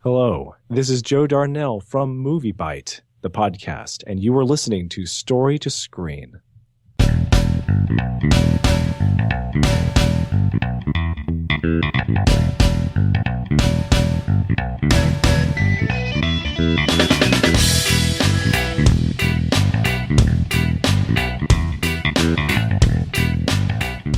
Hello, this is Joe Darnell from MovieByte, the podcast, and you are listening to Story to Screen.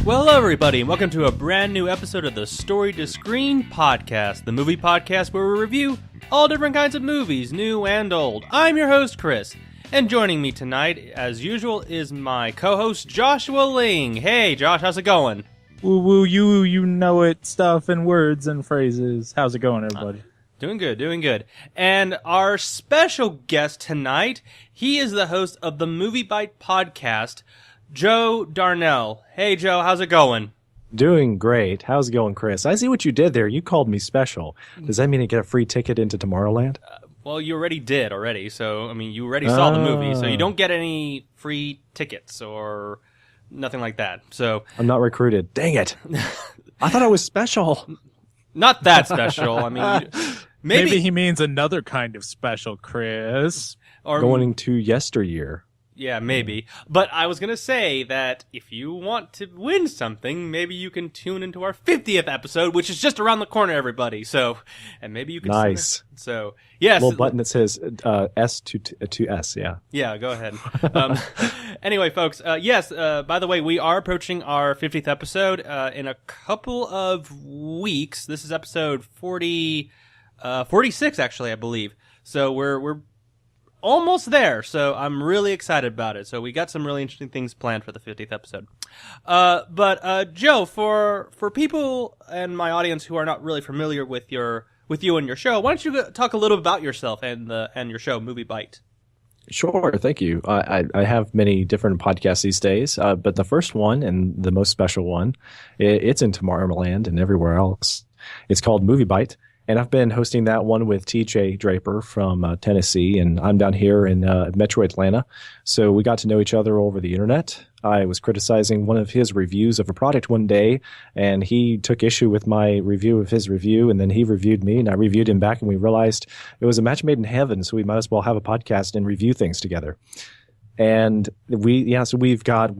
Well, hello everybody, and welcome to a brand new episode of the Story to Screen podcast, the movie podcast where we review all different kinds of movies, new and old. I'm your host, Chris, and joining me tonight, as usual, is my co-host, Joshua Ling. Hey, Josh, how's it going? Woo-woo, you know it, stuff and words and phrases. How's it going, everybody? Doing good. And our special guest tonight, he is the host of the MovieByte Podcast, Joe Darnell. Hey, Joe, how's it going? Doing great. How's it going, Chris? I see what you did there. You called me special. Does that mean I get a free ticket into Tomorrowland? Well, you already did so, I mean, you already saw the movie, so you don't get any free tickets or nothing like that, so... I'm not recruited. Dang it. I thought I was special. Not that special, I mean... Maybe he means another kind of special, Chris. Or going to yesteryear. Yeah, maybe. But I was going to say that if you want to win something, maybe you can tune into our 50th episode, which is just around the corner, everybody. So, and maybe you can... Nice. So, yes. Little button that says S to S, yeah. Yeah, go ahead. Anyway, folks, yes, by the way, we are approaching our 50th episode in a couple of weeks. This is episode 46, actually, I believe. So we're almost there, so I'm really excited about it. So we got some really interesting things planned for the 50th episode. But Joe, for people and my audience who are not really familiar with you and your show, why don't you talk a little about yourself and your show, MovieByte? Sure, thank you. I have many different podcasts these days, but the first one and the most special one, it's in Tomorrowland and everywhere else. It's called MovieByte. And I've been hosting that one with TJ Draper from Tennessee, and I'm down here in Metro Atlanta. So we got to know each other over the internet. I was criticizing one of his reviews of a product one day, and he took issue with my review of his review, and then he reviewed me, and I reviewed him back, and we realized it was a match made in heaven, so we might as well have a podcast and review things together. And so we've got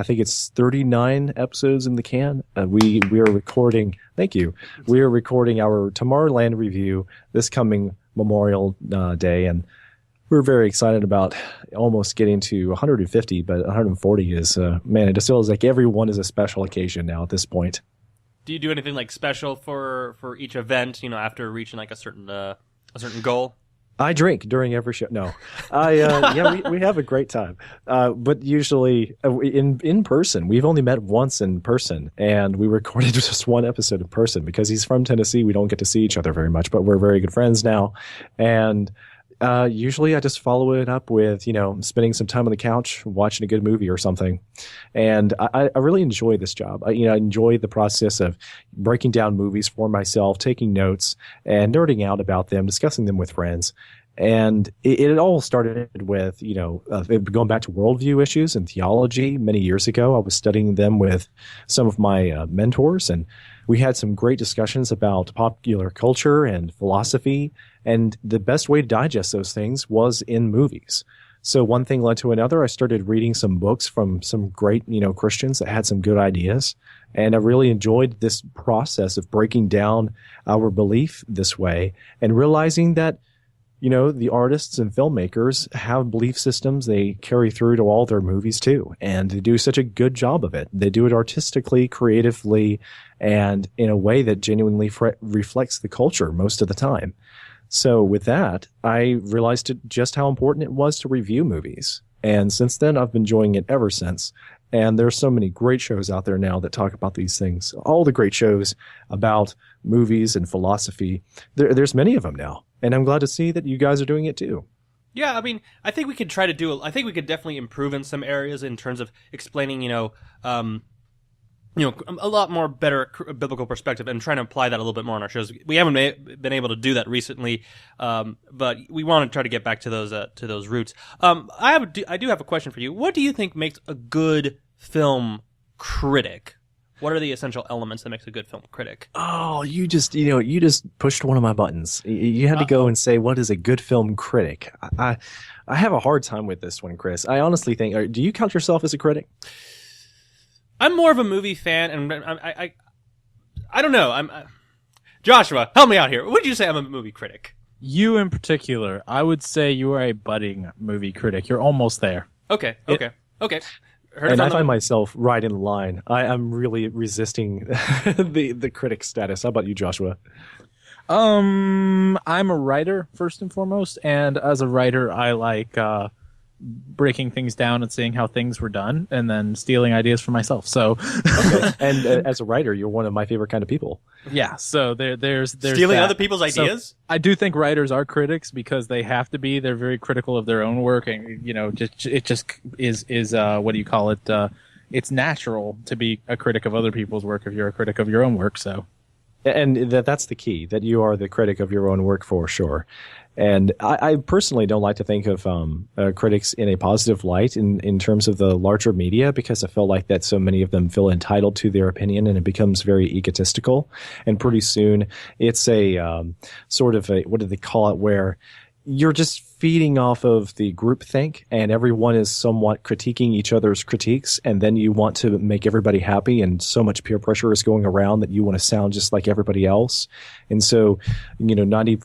39 episodes in the can. We are recording. Thank you. We are recording our Tomorrowland review this coming Memorial Day, and we're very excited about almost getting to 150. But 140 is man. It just feels like everyone is a special occasion now at this point. Do you do anything like special for each event? You know, after reaching like a certain goal. I drink during every show. No, we have a great time. But usually in person, we've only met once in person, and we recorded just one episode in person because he's from Tennessee. We don't get to see each other very much, but we're very good friends now. And usually I just follow it up with, spending some time on the couch, watching a good movie or something. And I really enjoy this job. I enjoy the process of breaking down movies for myself, taking notes, and nerding out about them, discussing them with friends. And it all started with, going back to worldview issues and theology many years ago. I was studying them with some of my mentors, and we had some great discussions about popular culture and philosophy. And the best way to digest those things was in movies. So one thing led to another. I started reading some books from some great, Christians that had some good ideas. And I really enjoyed this process of breaking down our belief this way and realizing that, the artists and filmmakers have belief systems they carry through to all their movies too. And they do such a good job of it. They do it artistically, creatively, and in a way that genuinely reflects the culture most of the time. So with that, I realized just how important it was to review movies. And since then, I've been enjoying it ever since. And there's so many great shows out there now that talk about these things. All the great shows about movies and philosophy, there's many of them now. And I'm glad to see that you guys are doing it too. Yeah, I mean, I think we could definitely improve in some areas in terms of explaining, a lot more better biblical perspective and trying to apply that a little bit more on our shows. We haven't been able to do that recently, but we want to try to get back to those roots. I do have a question for you. What do you think makes a good film critic? What are the essential elements that makes a good film critic? Oh, you just pushed one of my buttons. You had to go and say, what is a good film critic? I have a hard time with this one, Chris. I honestly think, do you count yourself as a critic? I'm more of a movie fan, and I don't know. Joshua, help me out here. Would you say I'm a movie critic? You in particular, I would say you are a budding movie critic. You're almost there. Okay. And I find myself right in line. I'm really resisting the critic status. How about you, Joshua? I'm a writer first and foremost, and as a writer, I like breaking things down and seeing how things were done, and then stealing ideas for myself. So, okay. And as a writer, you're one of my favorite kind of people. Yeah. So there's stealing that. other people's ideas. So I do think writers are critics because they have to be. They're very critical of their own work, and it just is what do you call it? It's natural to be a critic of other people's work if you're a critic of your own work. So. And that's the key, that you are the critic of your own work for sure. And I personally don't like to think of critics in a positive light in terms of the larger media, because I feel like that so many of them feel entitled to their opinion, and it becomes very egotistical. And pretty soon it's a sort of a, what do they call it, where you're just feeding off of the groupthink, and everyone is somewhat critiquing each other's critiques, and then you want to make everybody happy, and so much peer pressure is going around that you want to sound just like everybody else. And so, 90%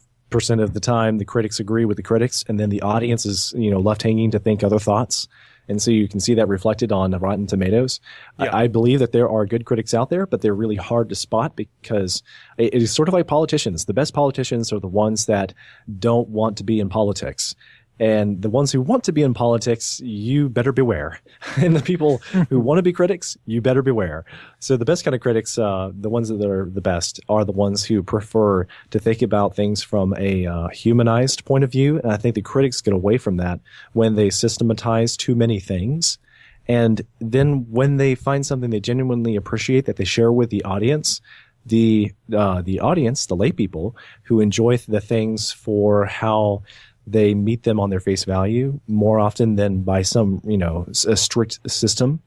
of the time the critics agree with the critics, and then the audience is, left hanging to think other thoughts. And so you can see that reflected on Rotten Tomatoes. Yeah. I believe that there are good critics out there, but they're really hard to spot because it is sort of like politicians. The best politicians are the ones that don't want to be in politics. And the ones who want to be in politics, you better beware. And the people who want to be critics, you better beware. So the best kind of critics, the ones that are the best, are the ones who prefer to think about things from a humanized point of view. And I think the critics get away from that when they systematize too many things. And then when they find something they genuinely appreciate that they share with the audience, the audience, the lay people who enjoy the things for how they meet them on their face value more often than by some, a strict system.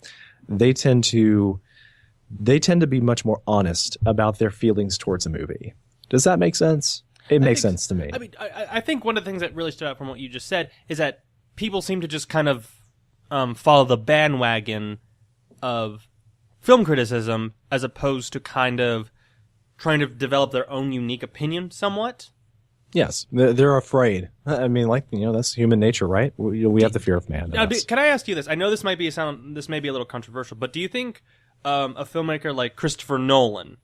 They tend to be much more honest about their feelings towards a movie. Does that make sense? It makes sense to me. I mean, I think one of the things that really stood out from what you just said is that people seem to just kind of follow the bandwagon of film criticism as opposed to kind of trying to develop their own unique opinion somewhat. Yes, they're afraid. I mean, that's human nature, right? We have the fear of man. Can I ask you this? I know this may be a little controversial, but do you think a filmmaker like Christopher Nolan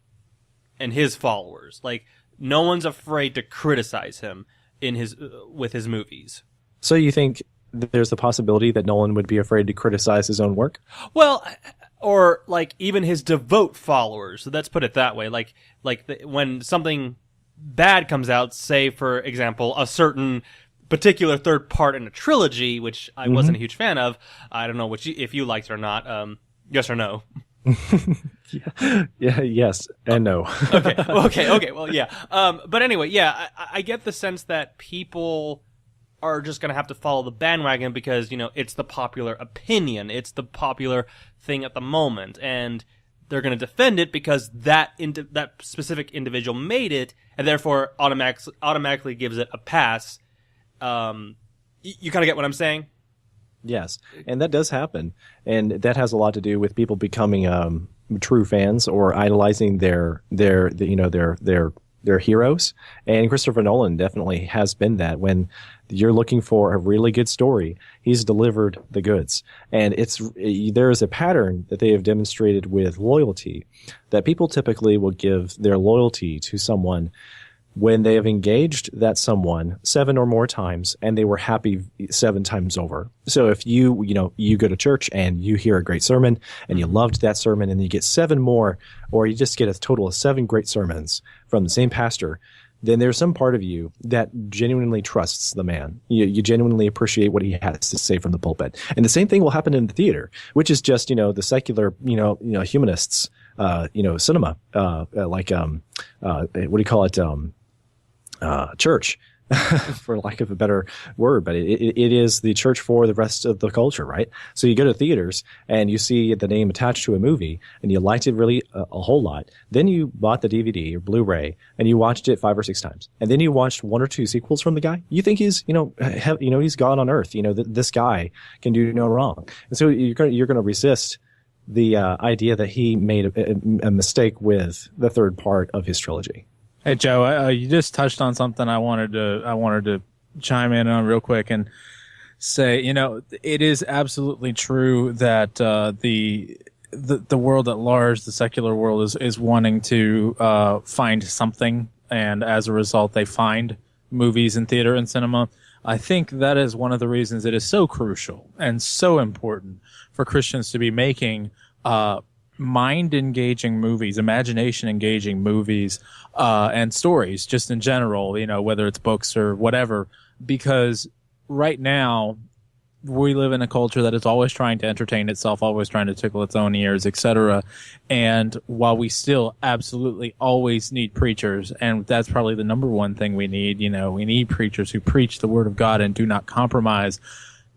and his followers, like, no one's afraid to criticize him with his movies? So you think there's the possibility that Nolan would be afraid to criticize his own work? Well, or like even his devout followers. So let's put it that way. When something bad comes out, say for example a certain particular third part in a trilogy, which I wasn't a huge fan of. I don't know if you liked it or not. Yes or no? Yeah, yes and no. Okay. Well, yeah. But anyway, yeah, I get the sense that people are just going to have to follow the bandwagon because, it's the popular opinion. It's the popular thing at the moment. And they're going to defend it because that specific individual made it, and therefore automatically gives it a pass. You kind of get what I'm saying? Yes, and that does happen, and that has a lot to do with people becoming true fans or idolizing their heroes. And Christopher Nolan definitely has been that. When you're looking for a really good story, he's delivered the goods. And there is a pattern that they have demonstrated with loyalty, that people typically will give their loyalty to someone when they have engaged that someone 7 or more times and they were happy 7 times over. So if you go to church and you hear a great sermon and you loved that sermon, and you get 7 more, or you just get a total of 7 great sermons from the same pastor, then there's some part of you that genuinely trusts the man. You genuinely appreciate what he has to say from the pulpit. And the same thing will happen in the theater, which is just, the secular, humanists, cinema, what do you call it? Church. for lack of a better word, but it is the church for the rest of the culture, right? So you go to theaters and you see the name attached to a movie and you liked it really a whole lot. Then you bought the DVD or Blu-ray and you watched it 5 or 6 times. And then you watched 1 or 2 sequels from the guy. You think he's, he's God on earth. This guy can do no wrong. And so you're going to resist the idea that he made a mistake with the third part of his trilogy. Hey Joe, you just touched on something I wanted to chime in on real quick and say, it is absolutely true that the world at large, the secular world, is wanting to find something, and as a result, they find movies in theater and cinema. I think that is one of the reasons it is so crucial and so important for Christians to be making mind-engaging movies, imagination-engaging movies, and stories, just in general, whether it's books or whatever, because right now we live in a culture that is always trying to entertain itself, always trying to tickle its own ears, etc. And while we still absolutely always need preachers, and that's probably the number one thing we need, we need preachers who preach the word of God and do not compromise.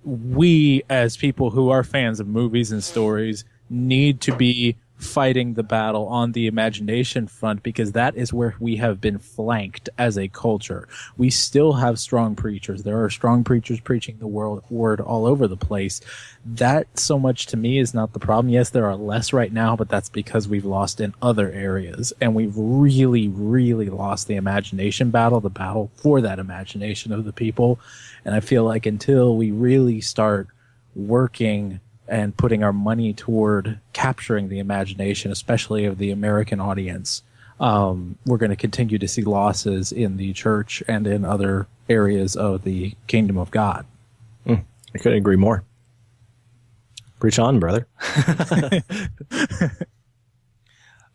We, as people who are fans of movies and stories, need to be fighting the battle on the imagination front, because that is where we have been flanked as a culture. We still have strong preachers. There are strong preachers preaching the word all over the place. That, so much to me, is not the problem. Yes, there are less right now, but that's because we've lost in other areas, and we've really, really lost the imagination battle, the battle for that imagination of the people. And I feel like until we really start working and putting our money toward capturing the imagination, especially of the American audience, we're going to continue to see losses in the church and in other areas of the kingdom of God. I couldn't agree more. Preach on, brother.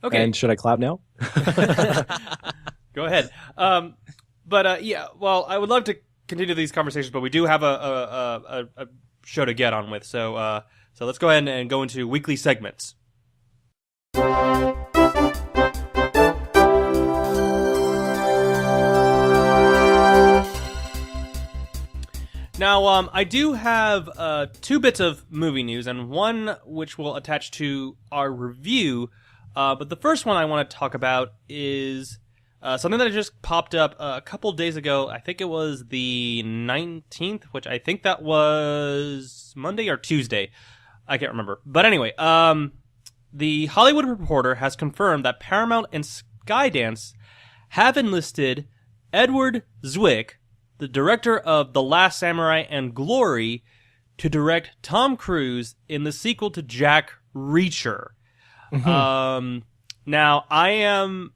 Okay. And should I clap now? Go ahead. Yeah, well, I would love to continue these conversations, but we do have a show to get on with, so let's go ahead and go into weekly segments. Now, I do have 2 bits of movie news, and one which will attach to our review, but the first one I want to talk about is something that just popped up a couple days ago. I think it was the 19th, which I think that was Monday or Tuesday. I can't remember. But anyway, the Hollywood Reporter has confirmed that Paramount and Skydance have enlisted Edward Zwick, the director of The Last Samurai and Glory, to direct Tom Cruise in the sequel to Jack Reacher. Mm-hmm. Now, I'm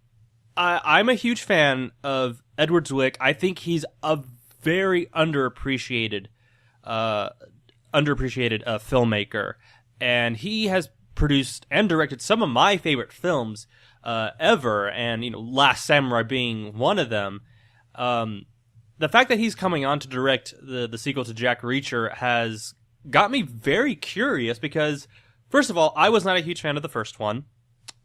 a huge fan of Edward Zwick. I think he's a very underappreciated filmmaker, and he has produced and directed some of my favorite films ever, and Last Samurai being one of them. The fact that he's coming on to direct the sequel to Jack Reacher has got me very curious, because first of all, I was not a huge fan of the first one.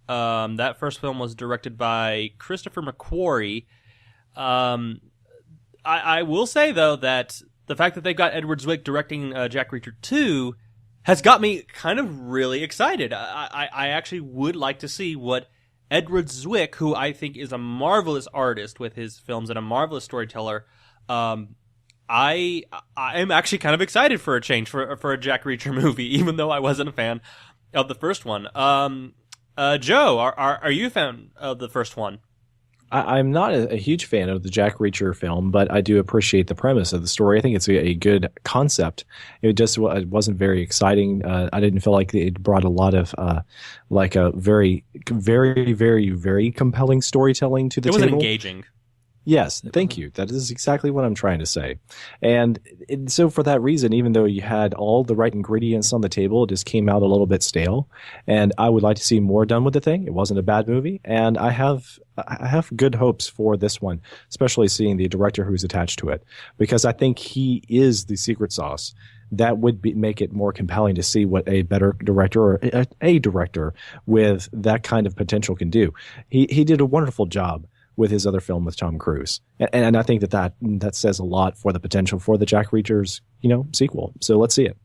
That first film was directed by Christopher McQuarrie. I will say, though, that the fact that they've got Edward Zwick directing Jack Reacher 2 has got me kind of really excited. I actually would like to see what Edward Zwick, who I think is a marvelous artist with his films and a marvelous storyteller, I am actually kind of excited for a change for a Jack Reacher movie, even though I wasn't a fan of the first one. Joe, are you a fan of the first one? I'm not a huge fan of the Jack Reacher film, but I do appreciate the premise of the story. I think it's a good concept. It wasn't very exciting. I didn't feel like it brought a lot of like a very, very, very, very compelling storytelling to the table. It wasn't engaging. Yes, thank you. That is exactly what I'm trying to say. And so for that reason, even though you had all the right ingredients on the table, it just came out a little bit stale. And I would like to see more done with the thing. It wasn't a bad movie. And I have good hopes for this one, especially seeing the director who's attached to it, because I think he is the secret sauce. That would make it more compelling to see what a better director or a director with that kind of potential can do. He did a wonderful job with his other film with Tom Cruise. And I think that says a lot for the potential for the Jack Reacher's, sequel. So let's see it.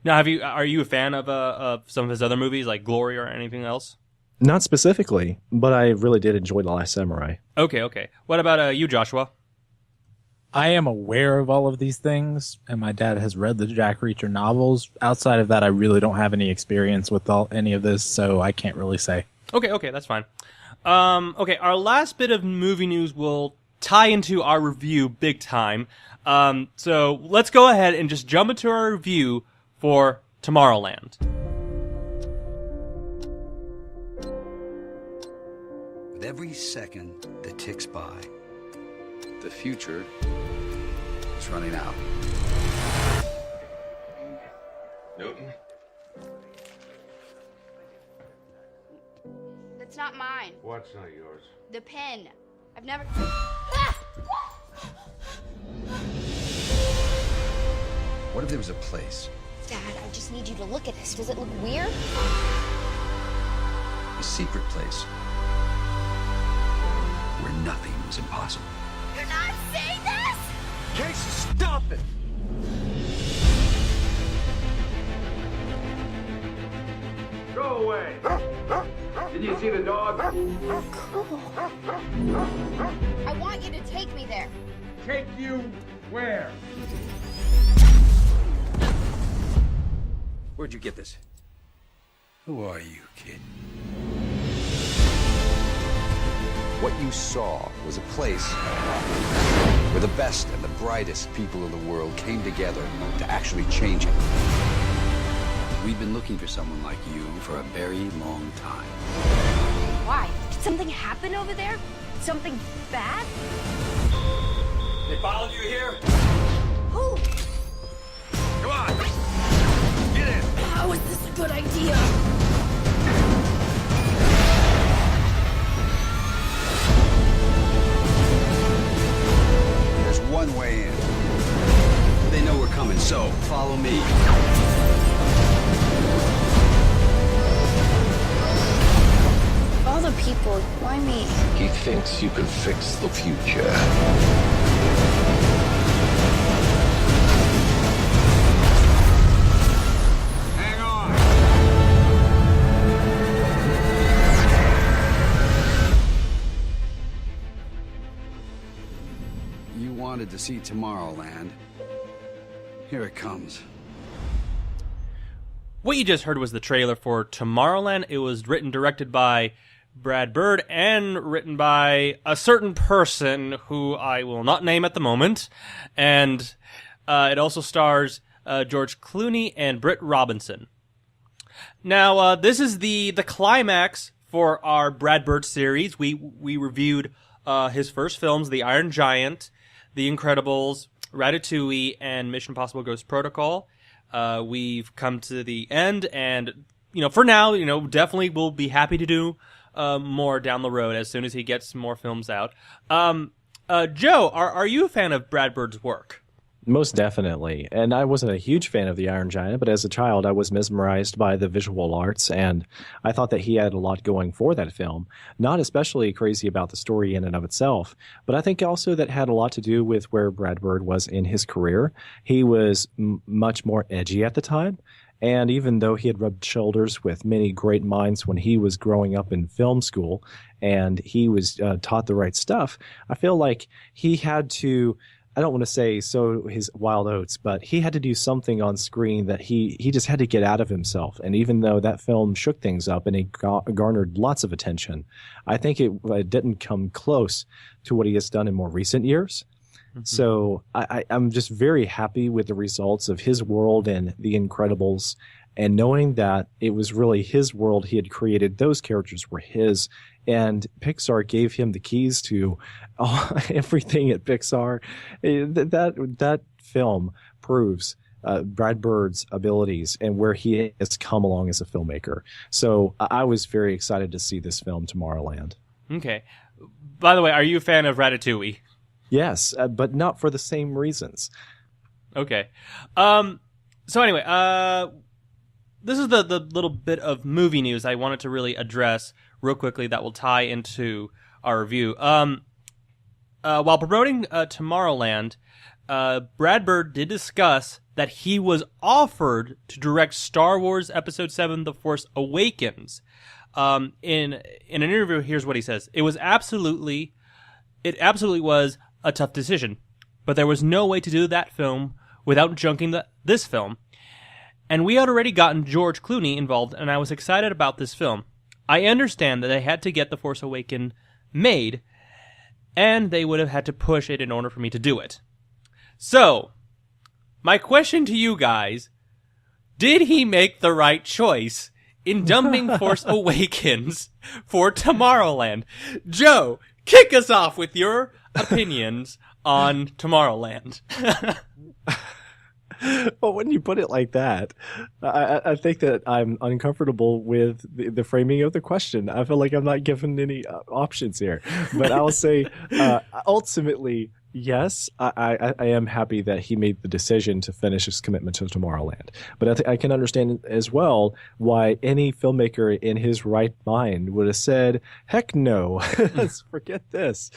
Now, are you a fan of some of his other movies, like Glory or anything else? Not specifically, but I really did enjoy The Last Samurai. Okay. What about you, Joshua? I am aware of all of these things, and my dad has read the Jack Reacher novels. Outside of that, I really don't have any experience with any of this, so I can't really say. Okay, that's fine. Okay, our last bit of movie news will tie into our review big time. So let's go ahead and just jump into our review for Tomorrowland. With every second that ticks by, the future is running out. Newton? That's not mine. What's not yours? The pen. I've never... What if there was a place, Dad, I just need you to look at this. Does it look weird? a secret place, where nothing was impossible? You're not saying this! Casey, stop it! Go away! Did you see the dog? Cool. I want you to take me there. Take you where? Where'd you get this? Who are you, kid? What you saw was a place where the best and the brightest people in the world came together to actually change it. We've been looking for someone like you for a very long time. Why? Did something happen over there? Something bad? They followed you here? Who? Come on! Get in! How is this a good idea? There's one way in. They know we're coming, so follow me. All the people, why me? He thinks you can fix the future. Hang on! You wanted to see Tomorrowland. Here it comes. What you just heard was the trailer for Tomorrowland. It was written, directed by Brad Bird, and written by a certain person who I will not name at the moment. And it also stars George Clooney and Britt Robertson. Now, this is the climax for our Brad Bird series. We reviewed his first films, The Iron Giant, The Incredibles, Ratatouille, and Mission Impossible Ghost Protocol. We've come to the end, and for now, definitely we'll be happy to do more down the road as soon as he gets more films out. Joe, are you a fan of Brad Bird's work? Most definitely. And I wasn't a huge fan of The Iron Giant, but as a child, I was mesmerized by the visual arts, and I thought that he had a lot going for that film. Not especially crazy about the story in and of itself, but I think also that had a lot to do with where Brad Bird was in his career. He was much more edgy at the time. And even though he had rubbed shoulders with many great minds when he was growing up in film school and he was taught the right stuff, I feel like he had to, I don't want to say sow his wild oats, but he had to do something on screen that he just had to get out of himself. And even though that film shook things up and it garnered lots of attention, I think it didn't come close to what he has done in more recent years. So I'm just very happy with the results of his world and The Incredibles, and knowing that it was really his world he had created. Those characters were his, and Pixar gave him the keys to everything at Pixar. That film proves Brad Bird's abilities and where he has come along as a filmmaker. So I was very excited to see this film, Tomorrowland. Okay. By the way, are you a fan of Ratatouille? Yes, but not for the same reasons. Okay. So anyway, this is the little bit of movie news I wanted to really address real quickly that will tie into our review. While promoting Tomorrowland, Brad Bird did discuss that he was offered to direct Star Wars Episode 7: The Force Awakens. In an interview, here's what he says: It absolutely was a tough decision, but there was no way to do that film without junking this film. And we had already gotten George Clooney involved, and I was excited about this film. I understand that they had to get The Force Awakens made, and they would have had to push it in order for me to do it. So, my question to you guys, did he make the right choice in dumping Force Awakens for Tomorrowland? Joe, kick us off with your opinions on Tomorrowland. Well, when you put it like that, I think that I'm uncomfortable with the framing of the question. I feel like I'm not given any options here. But I'll say, ultimately, yes, I am happy that he made the decision to finish his commitment to Tomorrowland. But I can understand as well why any filmmaker in his right mind would have said, heck no, let's forget this.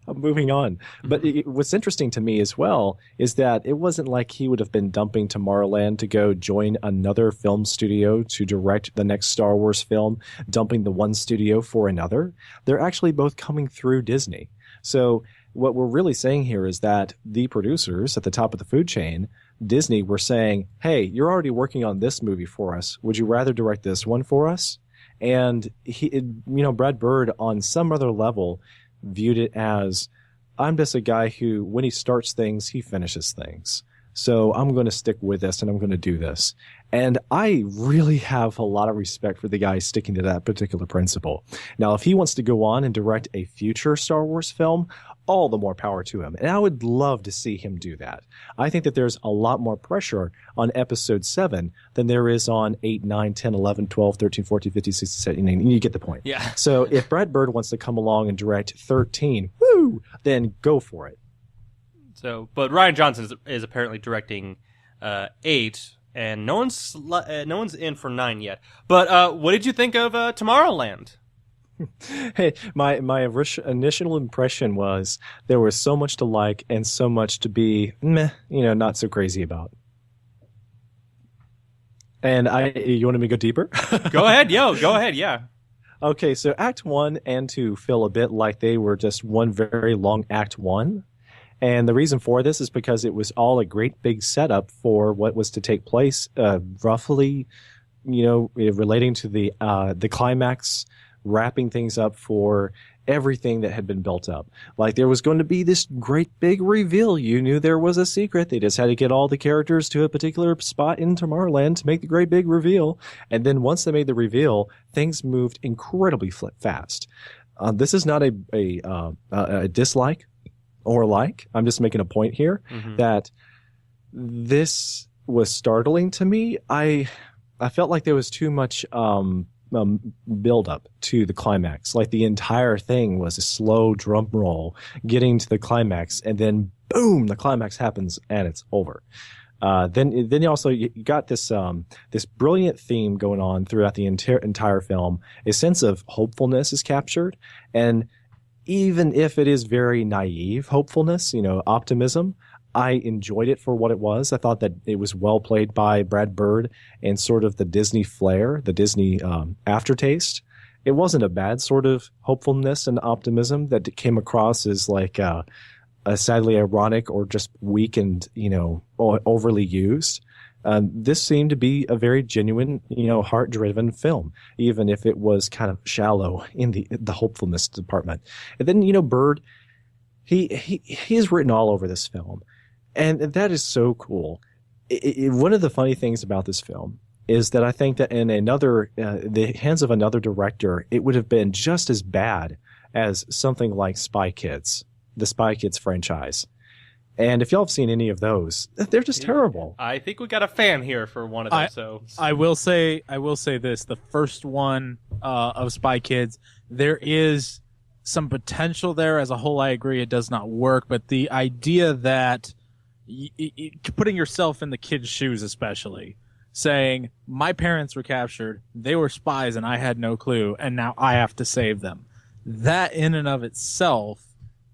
I'm moving on. But what's interesting to me as well is that it wasn't like he would have been dumping Tomorrowland to go join another film studio to direct the next Star Wars film, dumping the one studio for another. They're actually both coming through Disney. So what we're really saying here is that the producers at the top of the food chain, Disney, were saying, hey, you're already working on this movie for us. Would you rather direct this one for us? And Brad Bird, on some other level, viewed it as, I'm just a guy who, when he starts things, he finishes things. So I'm going to stick with this and I'm going to do this. And I really have a lot of respect for the guy sticking to that particular principle. Now, if he wants to go on and direct a future Star Wars film, all the more power to him. And I would love to see him do that. I think that there's a lot more pressure on Episode 7 than there is on 8, 9, 10, 11, 12, 13, 14, 15, 16, 17. You get the point. Yeah. So if Brad Bird wants to come along and direct 13, woo, then go for it. So, but Rian Johnson is apparently directing 8, and no one's in for 9 yet. But what did you think of Tomorrowland? Hey, my initial impression was there was so much to like and so much to be not so crazy about. And you wanted me to go deeper? Go ahead, yeah. Okay, so Act 1 and 2 feel a bit like they were just one very long Act 1. And the reason for this is because it was all a great big setup for what was to take place, roughly, relating to the climax, wrapping things up for everything that had been built up. Like there was going to be this great big reveal. You knew there was a secret. They just had to get all the characters to a particular spot in Tomorrowland to make the great big reveal. And then once they made the reveal, things moved incredibly fast. This is not a dislike or like. I'm just making a point here that this was startling to me. I felt like there was too much build up to the climax. Like the entire thing was a slow drum roll getting to the climax, and then boom, the climax happens and it's over. Then you got this brilliant theme going on throughout the entire film. A sense of hopefulness is captured, and even if it is very naive hopefulness, optimism, I enjoyed it for what it was. I thought that it was well played by Brad Bird and sort of the Disney flair, the Disney aftertaste. It wasn't a bad sort of hopefulness and optimism that came across as like a sadly ironic or just weak and, overly used. This seemed to be a very genuine, heart-driven film, even if it was kind of shallow in the hopefulness department. And then, Bird, he is written all over this film. And that is so cool. One of the funny things about this film is that I think that in the hands of another director, it would have been just as bad as something like Spy Kids, the Spy Kids franchise. And if y'all have seen any of those, they're just terrible. I think we got a fan here for one of them. I will say this: the first one of Spy Kids, there is some potential there. As a whole, I agree it does not work. But the idea that putting yourself in the kid's shoes, especially saying, my parents were captured, they were spies, and I had no clue, and now I have to save them. that in and of itself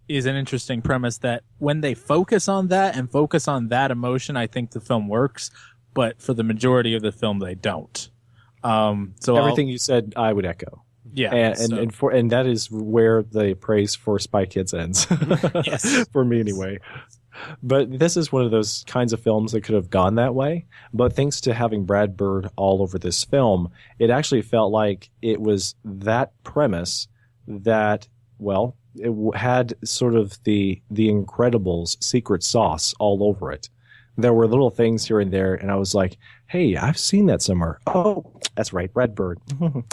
is an interesting premise that when they focus on that and focus on that emotion, I think the film works. But for the majority of the film, they don't. So everything you said, I would echo. Yeah, and that is where the praise for Spy Kids ends. Yes. For me anyway. But this is one of those kinds of films that could have gone that way. But thanks to having Brad Bird all over this film, it actually felt like it was that premise that, well, it had sort of the Incredibles secret sauce all over it. There were little things here and there, and I was like, hey, I've seen that somewhere. Oh, that's right, Brad Bird.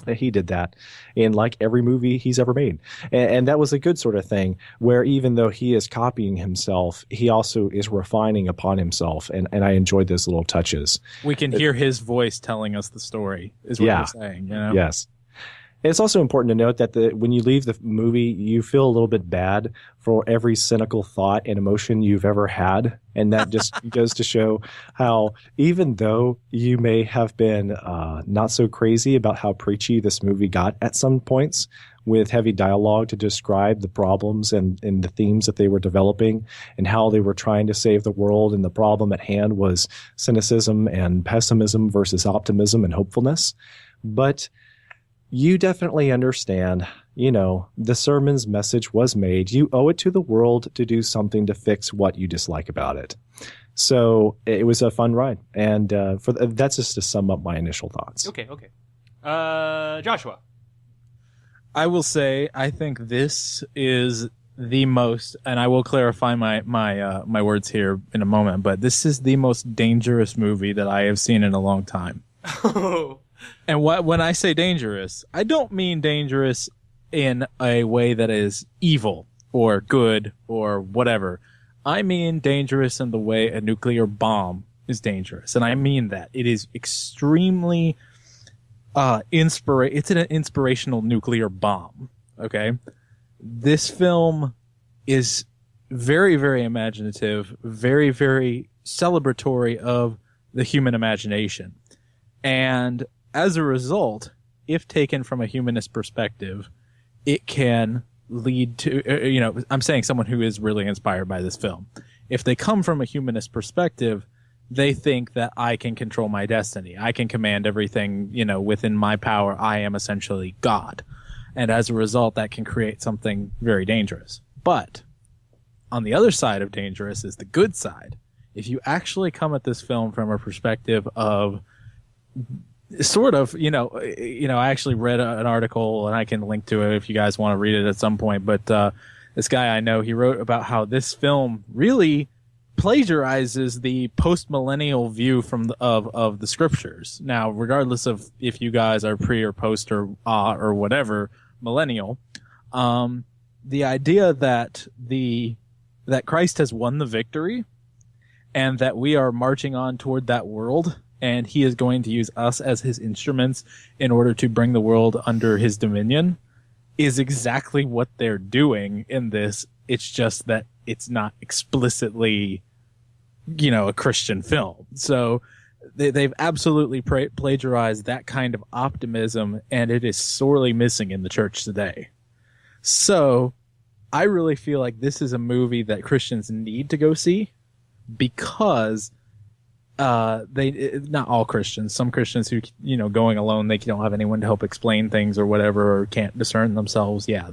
He did that in like every movie he's ever made. And that was a good sort of thing where even though he is copying himself, he also is refining upon himself. And I enjoyed those little touches. We can hear his voice telling us the story, is what you're saying. You know? Yes. It's also important to note that when you leave the movie, you feel a little bit bad for every cynical thought and emotion you've ever had. And that just goes to show how even though you may have been not so crazy about how preachy this movie got at some points with heavy dialogue to describe the problems and the themes that they were developing and how they were trying to save the world, and the problem at hand was cynicism and pessimism versus optimism and hopefulness. But you definitely understand, the sermon's message was made. You owe it to the world to do something to fix what you dislike about it. So it was a fun ride. And that's just to sum up my initial thoughts. Okay. Joshua. I will say, I think this is the most, and I will clarify my words here in a moment, but this is the most dangerous movie that I have seen in a long time. And when I say dangerous, I don't mean dangerous in a way that is evil or good or whatever. I mean dangerous in the way a nuclear bomb is dangerous. And I mean that. It is extremely it's an inspirational nuclear bomb. Okay? This film is very, very imaginative, very, very celebratory of the human imagination. And as a result, if taken from a humanist perspective, it can lead to, I'm saying someone who is really inspired by this film. If they come from a humanist perspective, they think that I can control my destiny. I can command everything, within my power. I am essentially God. And as a result, that can create something very dangerous. But on the other side of dangerous is the good side. If you actually come at this film from a perspective of sort of, I actually read an article, and I can link to it if you guys want to read it at some point. But this guy I know, he wrote about how this film really plagiarizes the post-millennial view of the scriptures. Now, regardless of if you guys are pre or post or whatever millennial, the idea that Christ has won the victory and that we are marching on toward that world, and he is going to use us as his instruments in order to bring the world under his dominion, is exactly what they're doing in this. It's just that it's not explicitly, a Christian film. So they've absolutely plagiarized that kind of optimism, and it is sorely missing in the church today. So I really feel like this is a movie that Christians need to go see, because they, not all Christians, some Christians who, going alone, they don't have anyone to help explain things or whatever, or can't discern themselves. Yeah,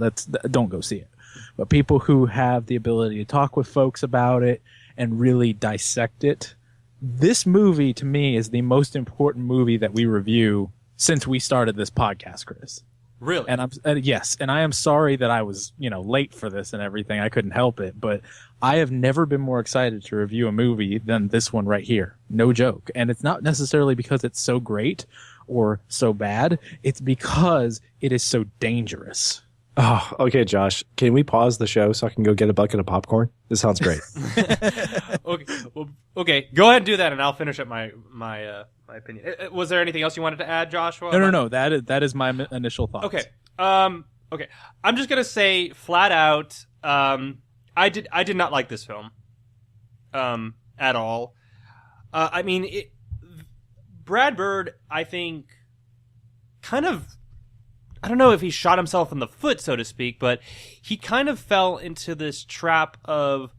don't go see it. But people who have the ability to talk with folks about it and really dissect it, this movie to me is the most important movie that we review since we started this podcast, Chris. Really? And yes, and I am sorry that I was, late for this and everything. I couldn't help it, but I have never been more excited to review a movie than this one right here. No joke. And it's not necessarily because it's so great or so bad. It's because it is so dangerous. Oh, okay, Josh. Can we pause the show so I can go get a bucket of popcorn? This sounds great. Okay. Go ahead and do that, and I'll finish up my opinion. Was there anything else you wanted to add, Joshua? No. That is my initial thoughts. Okay. Okay. I'm just gonna say flat out, I did not like this film, at all. Brad Bird, I think, kind of I don't know if he shot himself in the foot, so to speak, but he kind of fell into this trap of,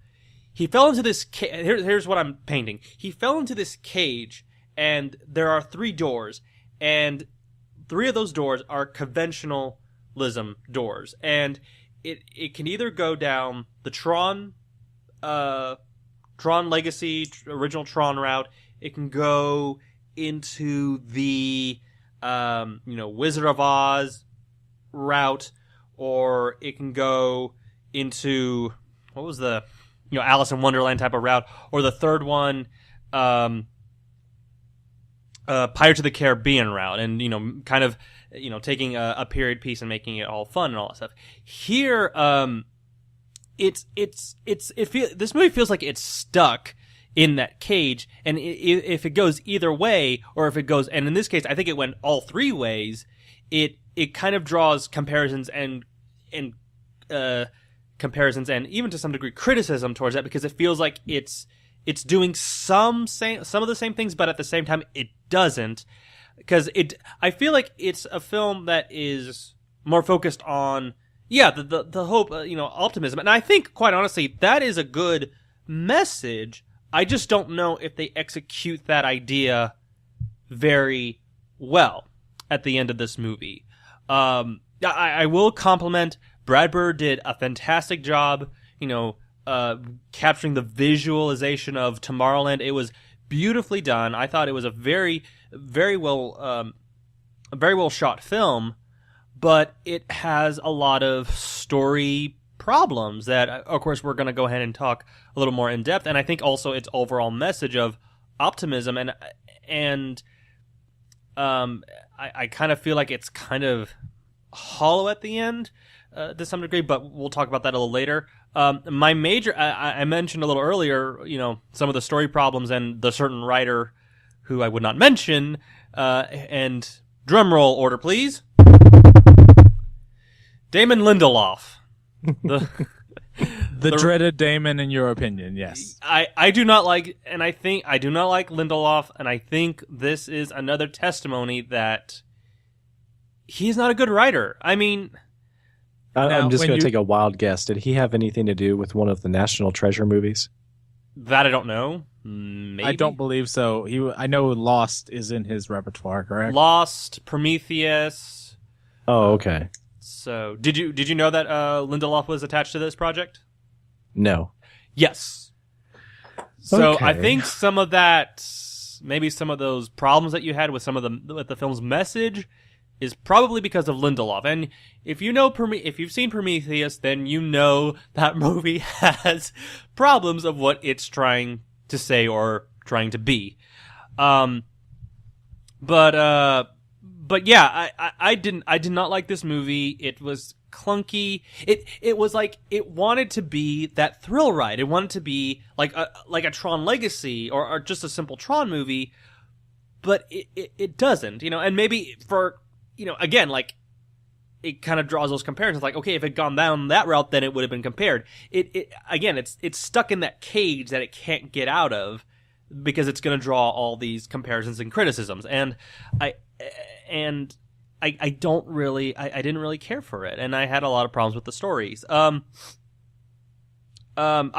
here's what I'm painting. He fell into this cage, and there are 3 doors, and 3 of those doors are conventionalism doors, and it can either go down the Tron Legacy, original Tron route. It can go into the Wizard of Oz route, or it can go into, what was the Alice in Wonderland type of route, or the third one, Pirates of the Caribbean route, and kind of taking a period piece and making it all fun and all that stuff. Here, this movie feels like it's stuck in that cage, and if it goes either way, or if it goes, and in this case, I think it went all 3 ways. It kind of draws comparisons and even to some degree criticism towards that, because it feels like it's doing some of the same things, but at the same time it doesn't. Because I feel like it's a film that is more focused on the hope, optimism, and I think quite honestly that is a good message. I just don't know if they execute that idea very well at the end of this movie. I will compliment Brad Bird, did a fantastic job, capturing the visualization of Tomorrowland. It was beautifully done. I thought it was a very, very well shot film, but it has a lot of story problems that, of course, we're going to go ahead and talk a little more in depth. And I think also its overall message of optimism and I kind of feel like it's kind of hollow at the end to some degree, but we'll talk about that a little later. My major, I mentioned a little earlier, some of the story problems and the certain writer who I would not mention, and drum roll order, please. Damon Lindelof. The dreaded Damon, in your opinion, yes. I do not like, and I think I do not like Lindelof, and I think this is another testimony that he's not a good writer. I mean, I'm just going to take a wild guess. Did he have anything to do with one of the National Treasure movies? That I don't know. Maybe. I don't believe so. I know Lost is in his repertoire, correct? Lost, Prometheus. Oh, okay. So, did you know that Lindelof was attached to this project? No. Yes. So Okay. I think some of that, maybe some of those problems that you had with with the film's message, is probably because of Lindelof. And if you've seen Prometheus, then you know that movie has problems of what it's trying to say or trying to be. But yeah, I did not like this movie. It was clunky. It was like it wanted to be that thrill ride. It wanted to be like a Tron Legacy or just a simple Tron movie, but it doesn't. And maybe for again, like, it kind of draws those comparisons. Like, okay, if it had gone down that route, then it would have been compared. It's stuck in that cage that it can't get out of, because it's going to draw all these comparisons and criticisms. And I didn't really care for it, and I had a lot of problems with the stories. I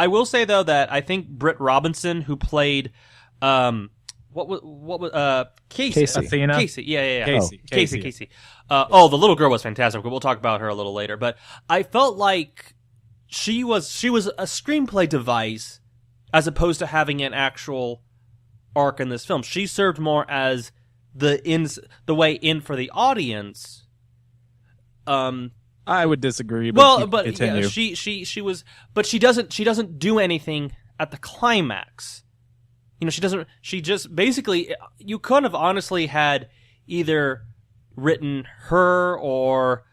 will say though that I think Britt Robertson, who played what was Casey. Athena? Casey, yeah. Casey. The little girl was fantastic. We'll talk about her a little later. But I felt like she was a screenplay device as opposed to having an actual arc in this film. She served more as the way in for the audience. I would disagree. But Yeah, she was, but she doesn't do anything at the climax. She just basically, you could have honestly had either written her or,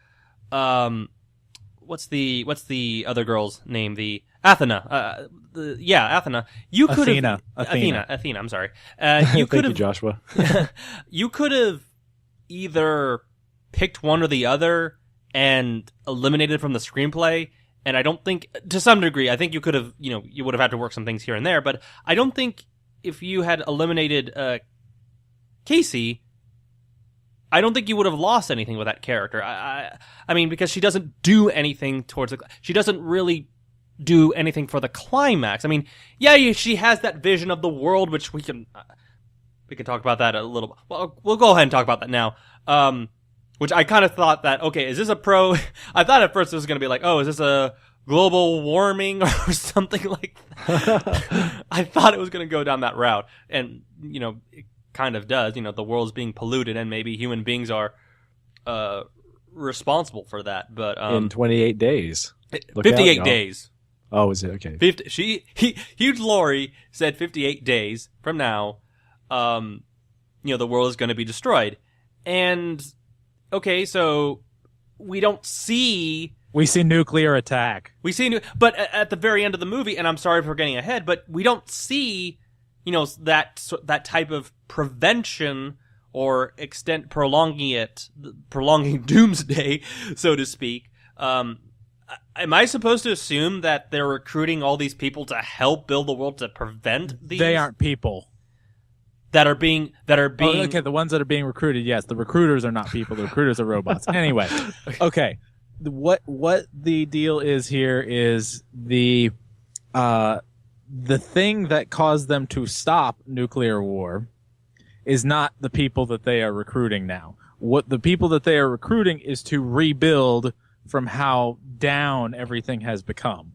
what's the other girl's name? The Athena. Athena. You could have Athena. I'm sorry. You could have, Joshua. You could have either picked one or the other and eliminated from the screenplay. And I don't think, to some degree, I think you could have, you would have had to work some things here and there. But I don't think if you had eliminated Casey I don't think you would have lost anything with that character. I mean, because she doesn't do anything she doesn't really do anything for the climax. I mean, yeah, she has that vision of the world, which we can talk about that a little. Well, we'll go ahead and talk about that now. Which I kind of thought that, okay, is this a I thought at first it was going to be like, oh, is this a global warming or something like that? I thought it was going to go down that route. And, it kind of does. The world's being polluted and maybe human beings are responsible for that. But in 28 days. 58 days. Oh, is it? Okay. Huge Laurie said 58 days from now, the world is going to be destroyed. And, okay, so we don't see... We see nuclear attack. But at the very end of the movie, and I'm sorry for getting ahead, but we don't see, that type of prevention or prolonging doomsday, so to speak. Am I supposed to assume that they're recruiting all these people to help build the world to prevent these? They aren't people. That are being. Oh, okay, the ones that are being recruited, yes. The recruiters are not people. The recruiters are robots. Anyway, okay. What the deal is here is the thing that caused them to stop nuclear war is not the people that they are recruiting now. What the people that they are recruiting is to rebuild from how down everything has become.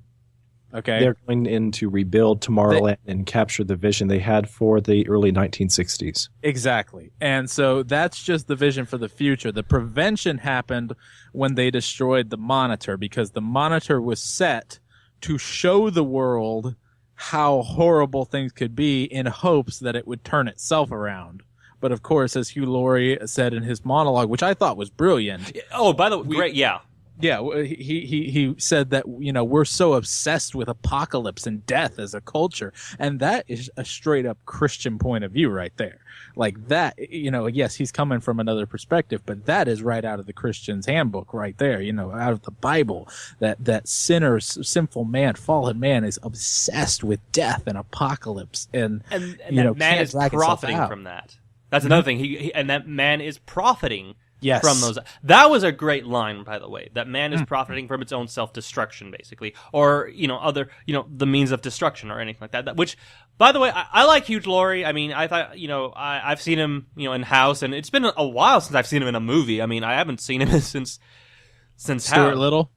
Okay. They're going in to rebuild Tomorrowland and capture the vision they had for the early 1960s. Exactly. And so that's just the vision for the future. The prevention happened when they destroyed the monitor, because the monitor was set to show the world how horrible things could be in hopes that it would turn itself around. But of course, as Hugh Laurie said in his monologue, which I thought was brilliant. Oh, by the way, great, yeah. Yeah, he said that, we're so obsessed with apocalypse and death as a culture. And that is a straight up Christian point of view right there. Like that, yes, he's coming from another perspective, but that is right out of the Christian's handbook right there, out of the Bible. That sinful man, fallen man is obsessed with death and apocalypse. And that man is profiting from that. That's another thing. And that man is profiting from those. That was a great line, by the way. That man is profiting from its own self-destruction, basically, or other, the means of destruction or anything like that. Which, by the way, I like Hugh Laurie. I mean, I thought, I've seen him, in House, and it's been a while since I've seen him in a movie. I mean, I haven't seen him since Stuart House. Little.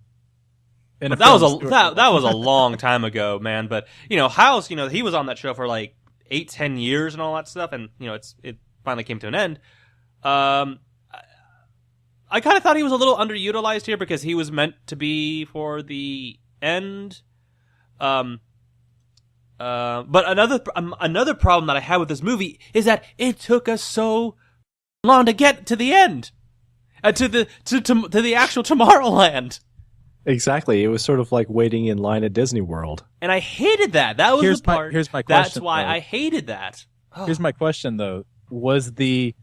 That was a long time ago, man. But House, he was on that show for like 8-10 years and all that stuff, and it finally came to an end. I kind of thought he was a little underutilized here because he was meant to be for the end. But another problem that I had with this movie is that it took us so long to get to the end, to the actual Tomorrowland. Exactly, it was sort of like waiting in line at Disney World, and I hated that. That was the part. Here's my question. That's why I hated that. Here's my question, though: was the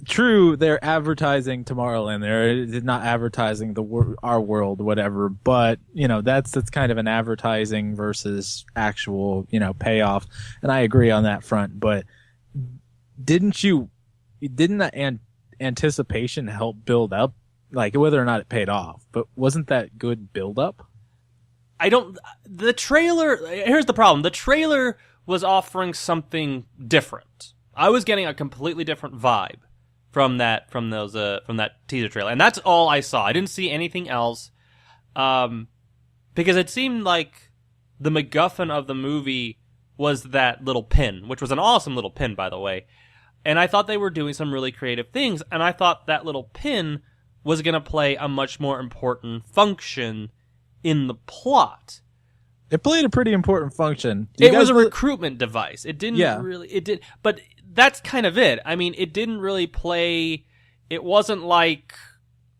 true, they're advertising Tomorrowland. They're not advertising our world, whatever. But that's kind of an advertising versus actual payoff, and I agree on that front. But didn't that anticipation help build up, like whether or not it paid off? But wasn't that good build up? The trailer. Here's the problem: the trailer was offering something different. I was getting a completely different vibe from that teaser trailer, and that's all I saw. I didn't see anything else, because it seemed like the MacGuffin of the movie was that little pin, which was an awesome little pin, by the way. And I thought they were doing some really creative things, and I thought that little pin was going to play a much more important function in the plot. It played a pretty important function. It was a recruitment device. It didn't really... It did, but that's kind of it. I mean, it didn't really play... It wasn't like,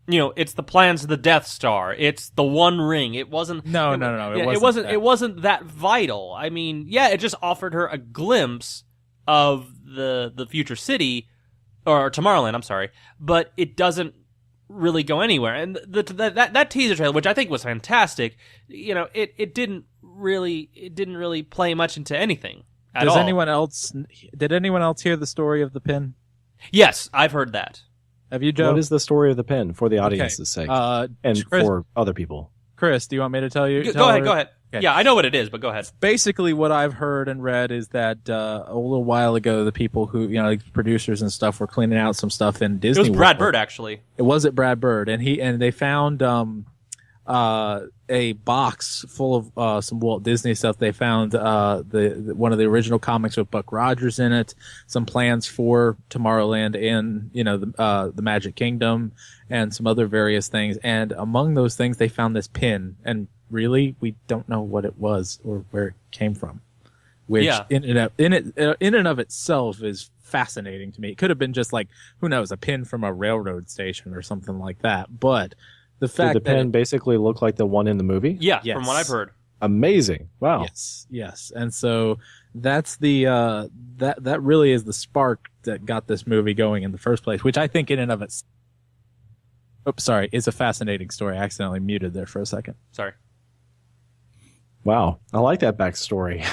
it's the plans of the Death Star. It's the One Ring. It wasn't... No. It wasn't that vital. I mean, yeah, it just offered her a glimpse of the future city, or Tomorrowland, I'm sorry. But it doesn't really go anywhere. And that teaser trailer, which I think was fantastic, it didn't really play much into anything at all. Did anyone else hear the story of the pin? Yes, I've heard that. Have you, Joe? What is the story of the pin for the audience's sake and Chris, for other people? Chris, do you want me to tell you? Go ahead. Okay. Yeah, I know what it is, but go ahead. Basically, what I've heard and read is that a little while ago, the people who, like producers and stuff, were cleaning out some stuff in Disney. It was Brad Bird, actually. It was at Brad Bird, and they found a box full of some Walt Disney stuff. They found the one of the original comics with Buck Rogers in it, some plans for Tomorrowland and the Magic Kingdom, and some other various things. And among those things, they found this pin, and really, we don't know what it was or where it came from, which in and of itself is fascinating to me. It could have been just like, who knows, a pin from a railroad station or something like that. But the fact Did the pin basically look like the one in the movie? Yeah, yes. From what I've heard. Amazing. Wow. Yes. And so that's the that really is the spark that got this movie going in the first place, which I think in and of itself, is a fascinating story. I accidentally muted there for a second. Sorry. Wow, I like that backstory.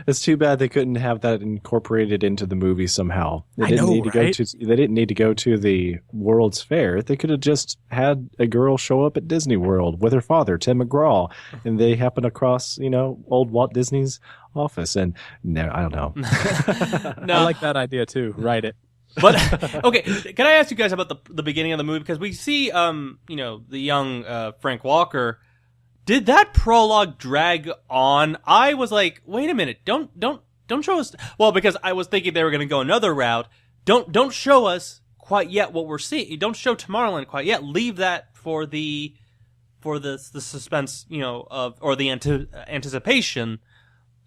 It's too bad they couldn't have that incorporated into the movie somehow. They didn't need to go to the World's Fair. They could have just had a girl show up at Disney World with her father, Tim McGraw, and they happen across, old Walt Disney's office. And no, I don't know. No. I like that idea too. Write it. But okay, can I ask you guys about the beginning of the movie, because we see the young Frank Walker. Did that prologue drag on? I was like, wait a minute, don't show us. Well, because I was thinking they were going to go another route. Don't show us quite yet what we're seeing. Don't show Tomorrowland quite yet. Leave that for the suspense, or the anticipation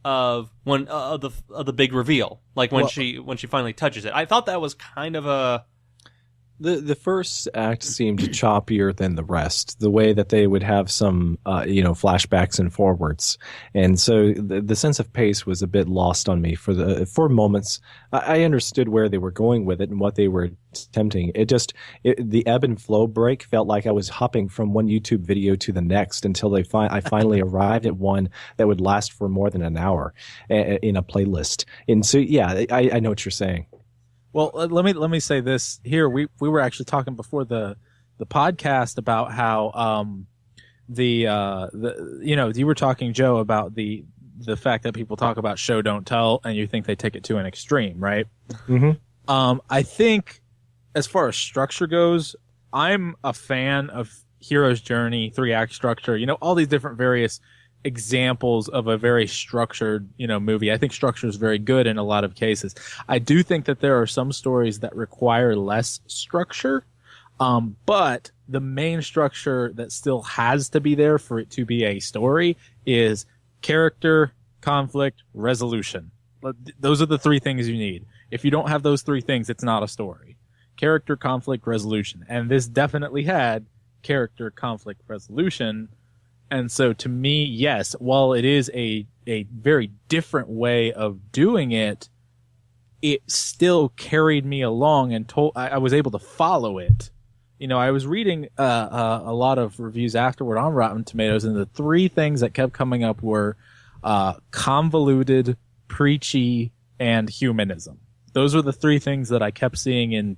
of when of the big reveal, like when she finally touches it. I thought that was kind of a. The first act seemed choppier than the rest, the way that they would have some, flashbacks and forwards. And so the sense of pace was a bit lost on me for moments. I understood where they were going with it and what they were attempting. The ebb and flow break felt like I was hopping from one YouTube video to the next until I finally arrived at one that would last for more than an hour in a playlist. And so, yeah, I know what you're saying. Well, let me say this here. We were actually talking before the podcast about how you were talking, Joe, about the fact that people talk about show don't tell, and you think they take it to an extreme, right? Mm-hmm. I think as far as structure goes, I'm a fan of hero's journey, 3-act structure. All these different various examples of a very structured, movie. I think structure is very good in a lot of cases. I do think that there are some stories that require less structure, but the main structure that still has to be there for it to be a story is character, conflict, resolution. Those are the 3 things you need. If you don't have those 3 things, it's not a story. Character, conflict, resolution. And this definitely had character, conflict, resolution. And so to me, yes, while it is a very different way of doing it, it still carried me along and I was able to follow it. I was reading a lot of reviews afterward on Rotten Tomatoes, and the 3 things that kept coming up were convoluted, preachy, and humanism. Those were the 3 things that I kept seeing in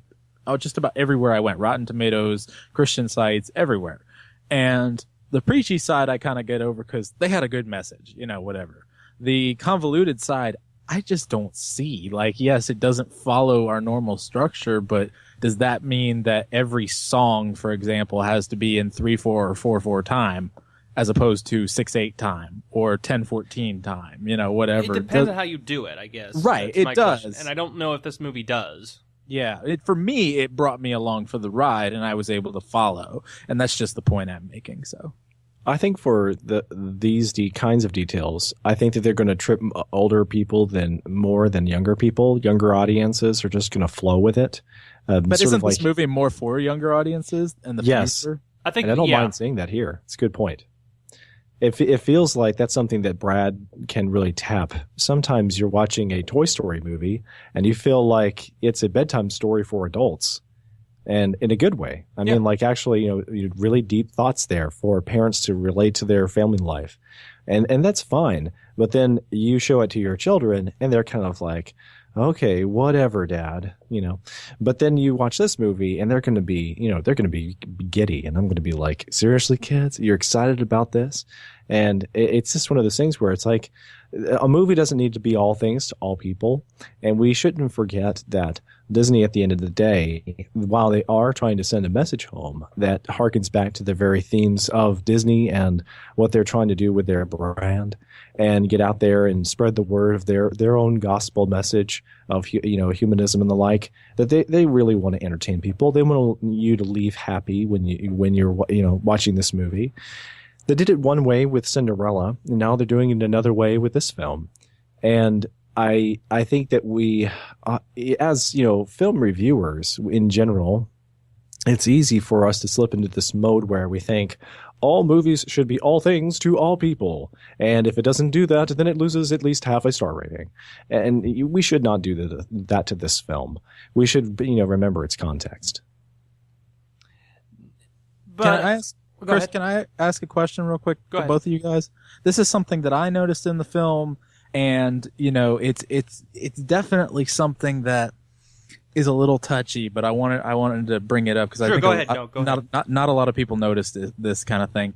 just about everywhere I went. Rotten Tomatoes, Christian sites, everywhere. And the preachy side I kind of get over because they had a good message, whatever. The convoluted side, I just don't see. Like, yes, it doesn't follow our normal structure, but does that mean that every song, for example, has to be in 3/4 or 4/4 time as opposed to 6/8 time or 10/14 time, whatever? It depends on how you do it, I guess. Right, it does. Question. And I don't know if this movie does. Yeah, for me, it brought me along for the ride, and I was able to follow. And that's just the point I'm making, so. I think for these kinds of details, I think that they're going to trip older people more than younger people. Younger audiences are just going to flow with it. But isn't this movie more for younger audiences and the future? I think, and I don't mind seeing that here. It's a good point. It feels like that's something that Brad can really tap. Sometimes you're watching a Toy Story movie and you feel like it's a bedtime story for adults. And in a good way. I mean, like actually, really deep thoughts there for parents to relate to their family life. And that's fine. But then you show it to your children and they're kind of like, okay, whatever, Dad. But then you watch this movie and they're going to be giddy, and I'm going to be like, seriously, kids, you're excited about this? And it's just one of those things where it's like, a movie doesn't need to be all things to all people, and we shouldn't forget that Disney, at the end of the day, while they are trying to send a message home that harkens back to the very themes of Disney and what they're trying to do with their brand, and get out there and spread the word of their own gospel message of humanism and the like, that they really want to entertain people. They want you to leave happy when you're watching this movie. They did it one way with Cinderella, and now they're doing it another way with this film. And I think that we, as film reviewers in general, it's easy for us to slip into this mode where we think all movies should be all things to all people, and if it doesn't do that, then it loses at least half a star rating. And we should not do that to this film. We should, remember its context. But Chris, can I ask a question real quick for both of you guys? This is something that I noticed in the film, and it's definitely something that is a little touchy, but I wanted to bring it up because I think not a lot of people noticed this kind of thing.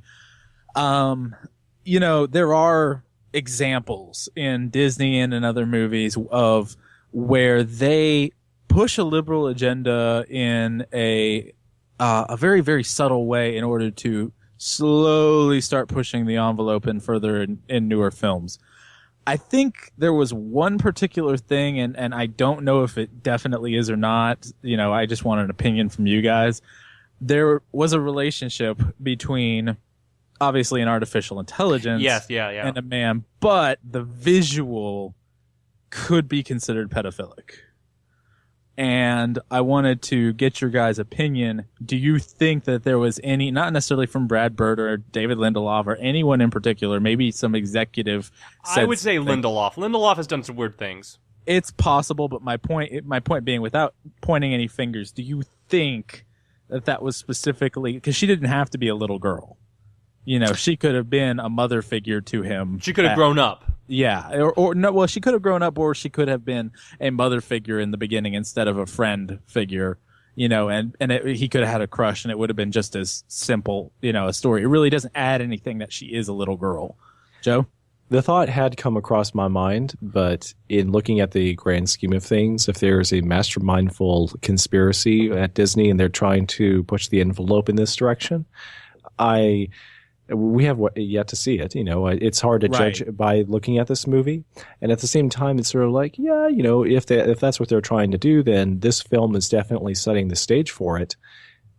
There are examples in Disney and in other movies of where they push a liberal agenda in a very, very subtle way in order to slowly start pushing the envelope in further in newer films. I think there was one particular thing, and I don't know if it definitely is or not. I just want an opinion from you guys. There was a relationship between, obviously, an artificial intelligence and a man, but the visual could be considered pedophilic. And I wanted to get your guys' opinion. Do you think that there was any, not necessarily from Brad Bird or David Lindelof or anyone in particular, maybe some executive? I would say Lindelof. Lindelof has done some weird things. It's possible, but my point being, without pointing any fingers, do you think that was specifically, because she didn't have to be a little girl. She could have been a mother figure to him. She could have grown up. Yeah, or no. Well, she could have grown up, or she could have been a mother figure in the beginning instead of a friend figure. And he could have had a crush, and it would have been just as simple, a story. It really doesn't add anything that she is a little girl. Joe? The thought had come across my mind, but in looking at the grand scheme of things, if there's a mastermindful conspiracy at Disney and they're trying to push the envelope in this direction, we have yet to see it. It's hard to judge by looking at this movie. And at the same time, it's sort of like, if that's what they're trying to do, then this film is definitely setting the stage for it.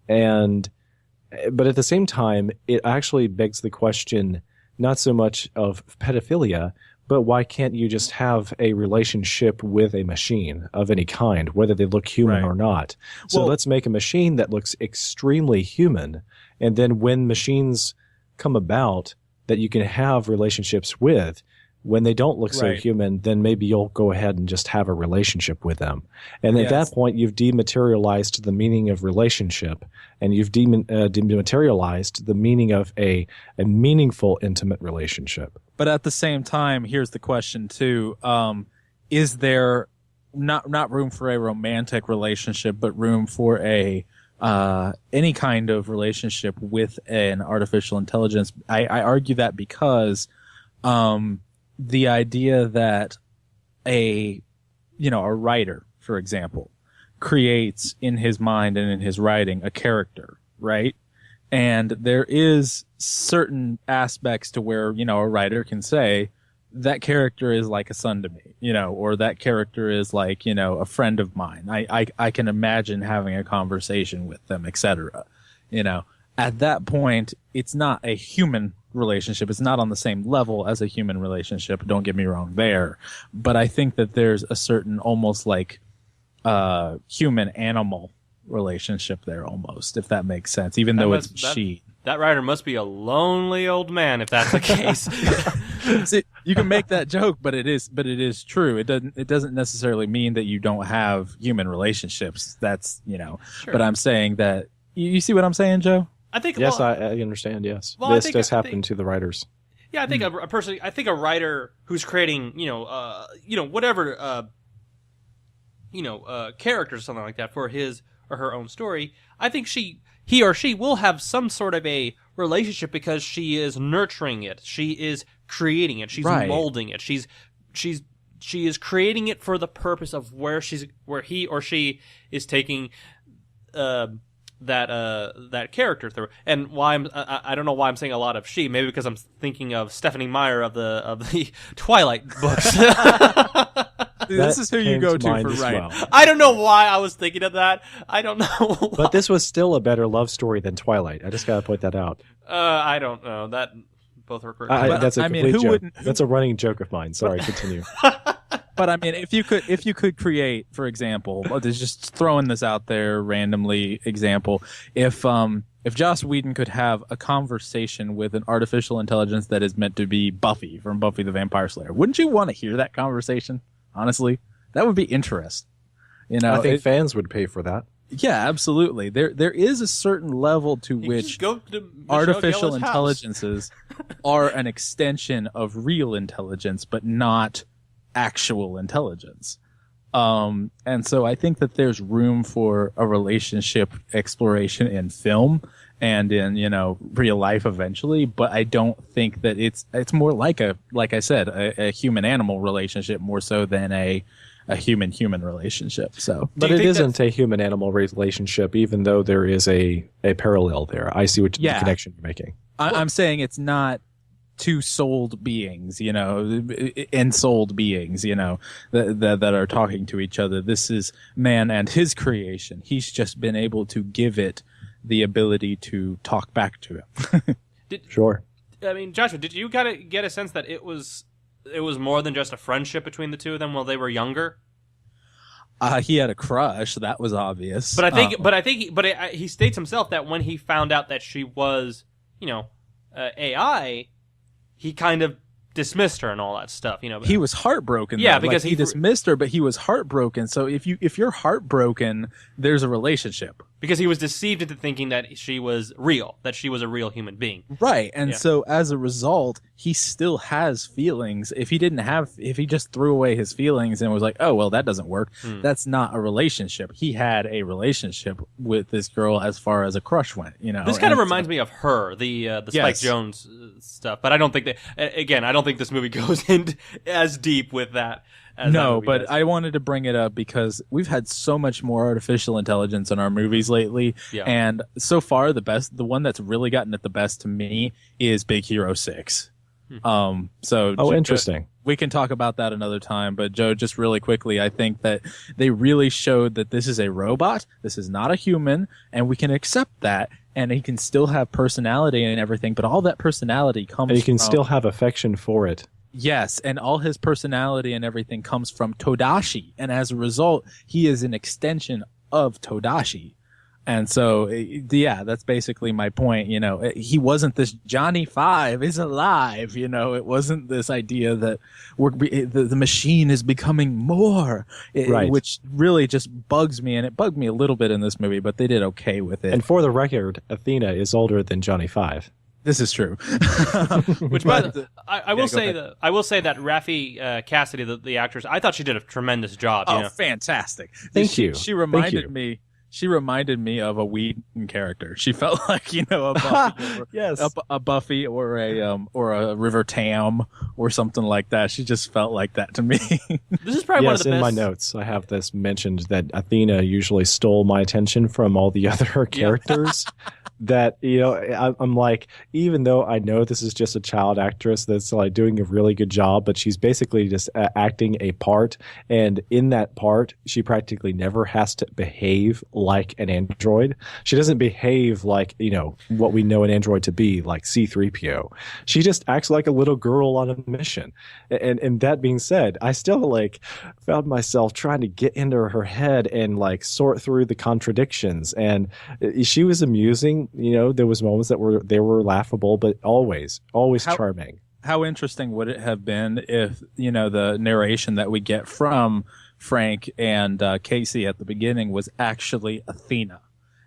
But at the same time, it actually begs the question, not so much of pedophilia, but why can't you just have a relationship with a machine of any kind, whether they look human or not? So let's make a machine that looks extremely human. And then when machines come about that you can have relationships with, when they don't look so human, then maybe you'll go ahead and just have a relationship with them. And at that point, you've dematerialized the meaning of relationship, and you've dematerialized the meaning of a meaningful, intimate relationship. But at the same time, here's the question too. Is there not room for a romantic relationship, but room for any kind of relationship with an artificial intelligence? I argue that because the idea that a writer, for example, creates in his mind and in his writing a character, right? And there is certain aspects to where, a writer can say, that character is like a son to me, or that character is like, a friend of mine. I can imagine having a conversation with them, etc. At that point, it's not a human relationship. It's not on the same level as a human relationship. Don't get me wrong there. But I think that there's a certain almost like human animal relationship there almost, if that makes sense, even though it's she. That writer must be a lonely old man if that's the case. See, you can make that joke, but it is true. It doesn't necessarily mean that you don't have human relationships. That's, sure. But I'm saying that you see what I'm saying, Joe? I think yes, I understand. Yes, this does happen to the writers. Yeah, I think I think a writer who's creating, whatever characters or something like that for his or her own story, I think he or she will have some sort of a relationship because she is nurturing it. She is creating it. She's molding it. She is creating it for the purpose of where he or she is taking that character through. And why I don't know why I'm saying a lot of she. Maybe because I'm thinking of Stephanie Meyer of the Twilight books. This is who you go to for right. Well. I don't know why I was thinking of that. I don't know why. But this was still a better love story than Twilight. I just got to point that out. I don't know. That both are correct. That's a complete joke. That's a running joke of mine. Sorry, continue. But I mean, if you could create, for example, just throwing this out there randomly example, if Joss Whedon could have a conversation with an artificial intelligence that is meant to be Buffy from Buffy the Vampire Slayer, wouldn't you want to hear that conversation? Honestly, that would be interesting. I think fans would pay for that. Yeah, absolutely. There is a certain level to which artificial intelligences are an extension of real intelligence, but not actual intelligence. And so I think that there's room for a relationship exploration in film and in, real life eventually, but I don't think that it's more like I said, a human animal relationship more so than a human relationship. So, but it isn't a human animal relationship, even though there is a parallel there. I see the connection you're making. I'm saying it's not two souled beings, ensouled beings, that are talking to each other. This is man and his creation. He's just been able to give it the ability to talk back to him. Sure. I mean, Joshua, did you get a sense that it was more than just a friendship between the two of them while they were younger? He had a crush. That was obvious. But he states himself that when he found out that she was, AI, he kind of dismissed her and all that stuff. He was heartbroken. Yeah, though. because he dismissed her, but he was heartbroken. So if you're heartbroken, there's a relationship. Because he was deceived into thinking that she was real, that she was a real human being. Right, and so as a result, he still has feelings. If he just threw away his feelings and was like, oh, well, that doesn't work, that's not a relationship. He had a relationship with this girl as far as a crush went, This kind of reminds me of Her, the Spike Jonze stuff, but I don't think I don't think this movie goes in as deep with that. No, but I wanted to bring it up because we've had so much more artificial intelligence in our movies lately, and so far the one that's really gotten it the best to me is Big Hero 6. Interesting. We can talk about that another time, but Joe, just really quickly, I think that they really showed that this is a robot, this is not a human, and we can accept that, and he can still have personality and everything, but all that personality comes from... And he can still have affection for it. Yes, and all his personality and everything comes from Todashi, and as a result, he is an extension of Todashi. And so, that's basically my point. He wasn't this Johnny Five is alive. It wasn't this idea that the machine is becoming more, which really just bugs me. And it bugged me a little bit in this movie, but they did okay with it. And for the record, Athena is older than Johnny Five. This is true. Which, I will say that Raffi Cassidy, the actress, I thought she did a tremendous job. Oh, fantastic! Thank you. She reminded me. She reminded me of a Whedon character. She felt like a Buffy, yes, a Buffy or a River Tam or something like that. She just felt like that to me. This is probably one of the best. In my notes, I have this mentioned that Athena usually stole my attention from all the other characters. That I'm like, even though I know this is just a child actress that's like doing a really good job, but she's basically just acting a part, and in that part, she practically never has to behave like an android. She doesn't behave like what we know an android to be, like C-3PO. She just acts like a little girl on a mission. And that being said, I still found myself trying to get into her head and sort through the contradictions. And she was amusing. There was moments that were laughable, but always charming. How interesting would it have been if, the narration that we get from Frank and Casey at the beginning was actually Athena,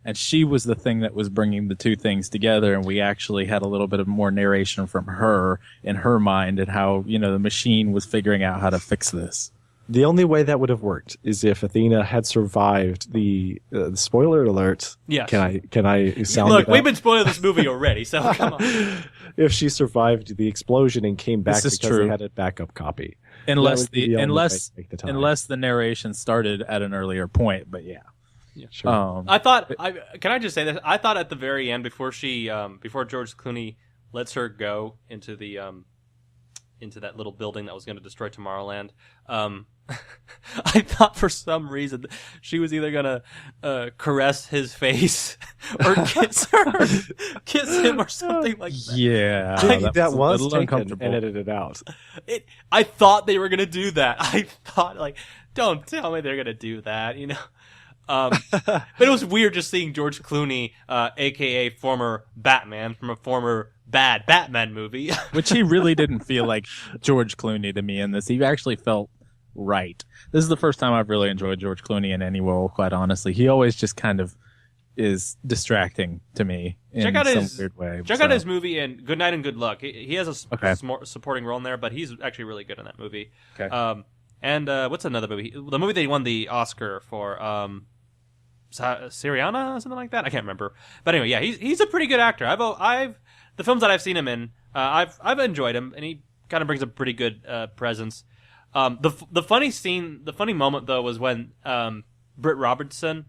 and she was the thing that was bringing the two things together, and we actually had a little bit of more narration from her in her mind and how, the machine was figuring out how to fix this. The only way that would have worked is if Athena had survived the spoiler alert. Yes. Can I sound Look, it out? we've been spoiling this movie already, so come on. If she survived the explosion and came back This is because true. they had a backup copy. Unless That would be the only way to make the time. unless the narration started at an earlier point, but yeah. Sure. I thought. Can I just say this? I thought at the very end, before George Clooney lets her go into the into that little building that was going to destroy Tomorrowland, I thought for some reason she was either going to caress his face or kiss him or something like that. Yeah, that was a little taken uncomfortable. and edited out. I thought they were going to do that. I thought, like, don't tell me they're going to do that, you know? But it was weird just seeing George Clooney, aka former Batman from a former bad Batman movie. Which he really didn't feel like George Clooney to me in this. He actually felt right. This is the first time I've really enjoyed George Clooney in any role, quite honestly. He always just kind of is distracting to me in some weird way. Check out his movie in Good Night and Good Luck. He has a supporting role in there, but he's actually really good in that movie. Okay. And what's another movie? The movie that he won the Oscar for, Syriana, something like that. I can't remember. But anyway, yeah, he's a pretty good actor. The films that I've seen him in, I've enjoyed him, and he kind of brings a pretty good presence. The funny moment though was when Britt Robertson,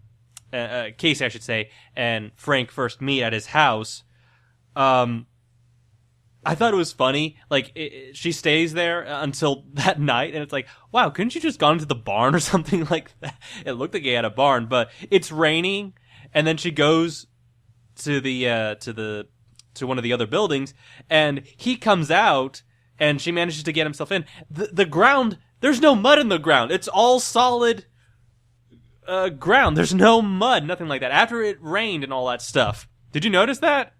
Casey I should say, and Frank first meet at his house. I thought it was funny. Like, she stays there until that night, and it's like, wow, couldn't you just gone to the barn or something like that? It looked like he had a barn, but it's raining, and then she goes to to one of the other buildings, and he comes out, and she manages to get himself in. The ground, there's no mud in the ground. It's all solid ground. There's no mud, nothing like that. After it rained and all that stuff. Did you notice that?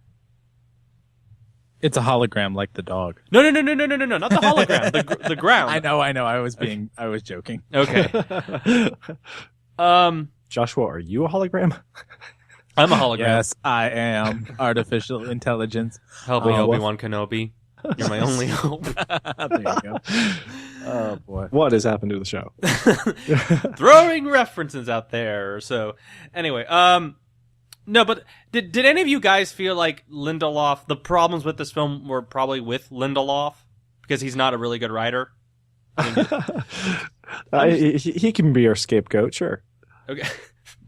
It's a hologram like the dog. No, not the hologram. The ground. I know. I was joking. Okay. Joshua, are you a hologram? I'm a hologram. Yes, I am. Artificial intelligence. Help me, Obi-Wan Kenobi. You're my only hope. There you go. Oh boy. What has happened to the show? Throwing references out there. So, anyway, no, but did any of you guys feel like Lindelof, the problems with this film were probably with Lindelof because he's not a really good writer? He can be our scapegoat, sure. Okay.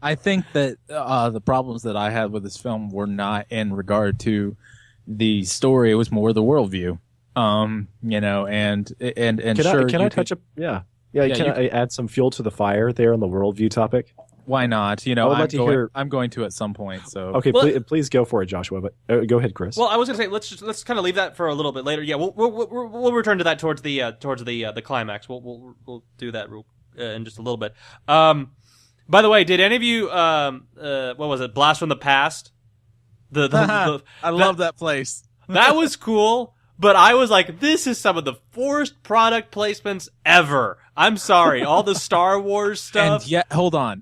I think that the problems that I had with this film were not in regard to the story; it was more the worldview. You know, and can I touch up? Yeah. Can I add some fuel to the fire there on the worldview topic? Why not? You know, I'm going to at some point. So okay, please go for it, Joshua. But go ahead, Chris. Well, I was gonna say let's kind of leave that for a little bit later. Yeah, we'll return to that towards the climax. We'll do that in just a little bit. By the way, did any of you what was it? Blast from the Past? I love that place. That was cool. But I was like, this is some of the worst product placements ever. I'm sorry. All the Star Wars stuff.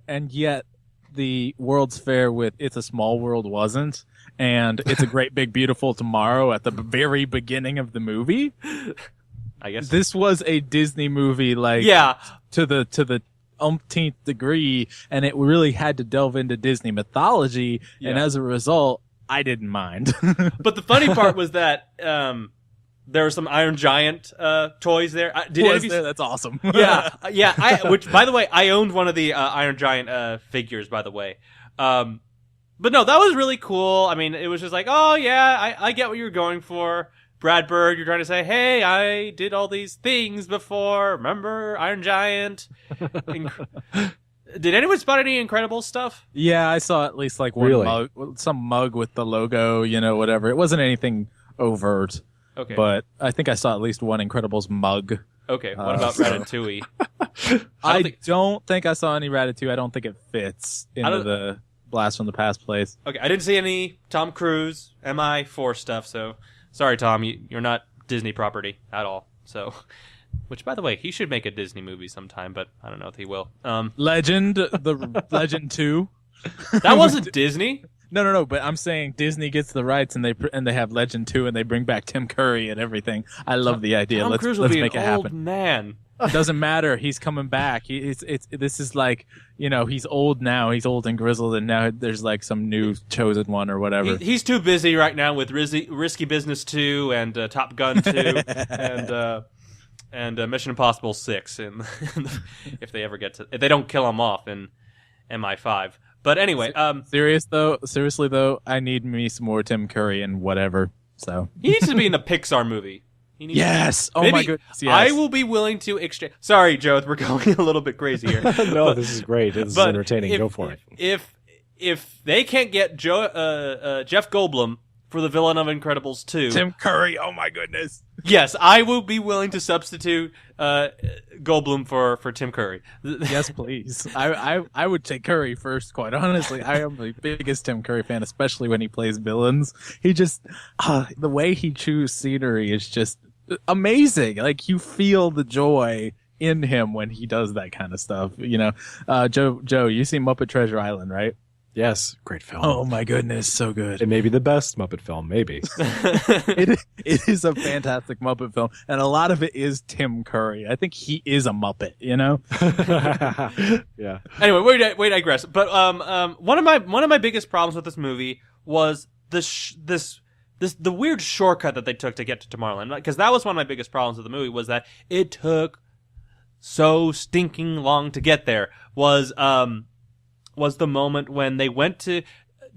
And yet the World's Fair with It's a Small World wasn't. And It's a Great Big Beautiful Tomorrow at the very beginning of the movie. I guess this was a Disney movie, like, to the umpteenth degree, and it really had to delve into Disney mythology, and as a result, I didn't mind. But the funny part was that there were some Iron Giant toys there. That's awesome. Yeah. Which, by the way, I owned one of the Iron Giant figures. By the way, but no, that was really cool. I mean, it was just like, oh yeah, I get what you're going for, Brad Bird. You're trying to say, hey, I did all these things before. Remember Iron Giant? Did anyone spot any incredible stuff? Yeah, I saw at least like one mug, some mug with the logo, you know, whatever. It wasn't anything overt. Okay. But I think I saw at least one Incredibles mug. Okay, what about Ratatouille? I don't think I saw any Ratatouille. I don't think it fits into the Blast from the Past place. Okay, I didn't see any Tom Cruise, MI4 stuff, so sorry, Tom, you're not Disney property at all. So, which, by the way, he should make a Disney movie sometime, but I don't know if he will. Legend 2. That wasn't Disney. No. But I'm saying Disney gets the rights, and they have Legend 2, and they bring back Tim Curry and everything. I love the idea. Tom Let's Cruise will be make an it happen. old man. It doesn't matter. He's coming back. This is like, he's old now. He's old and grizzled, and now there's like some new chosen one or whatever. He's too busy right now with Risky Business 2 and Top Gun 2 and Mission Impossible 6. And if they don't kill him off in MI5. But anyway, seriously though, I need me some more Tim Curry and whatever. So he needs to be in a Pixar movie. Yes. Oh my goodness. Yes. I will be willing to exchange. Sorry, Joe, we're going a little bit crazy here. No, this is great. This is entertaining. Go for it. If they can't get Jeff Goldblum for the villain of Incredibles 2, Tim Curry. Oh my goodness. Yes, I will be willing to substitute Goldblum for Tim Curry. Yes, please. I would take Curry first, quite honestly. I am the biggest Tim Curry fan, especially when he plays villains. He just the way he chews scenery is just amazing. Like, you feel the joy in him when he does that kind of stuff. Joe, you see Muppet Treasure Island, right? Yes, great film. Oh my goodness, so good. It may be the best Muppet film, maybe. It is a fantastic Muppet film, and a lot of it is Tim Curry. I think he is a Muppet, Yeah. Anyway, we digress. But one of my biggest problems with this movie was the weird shortcut that they took to get to Tomorrowland, because that was one of my biggest problems with the movie, was that it took so stinking long to get there. Was the moment when they went to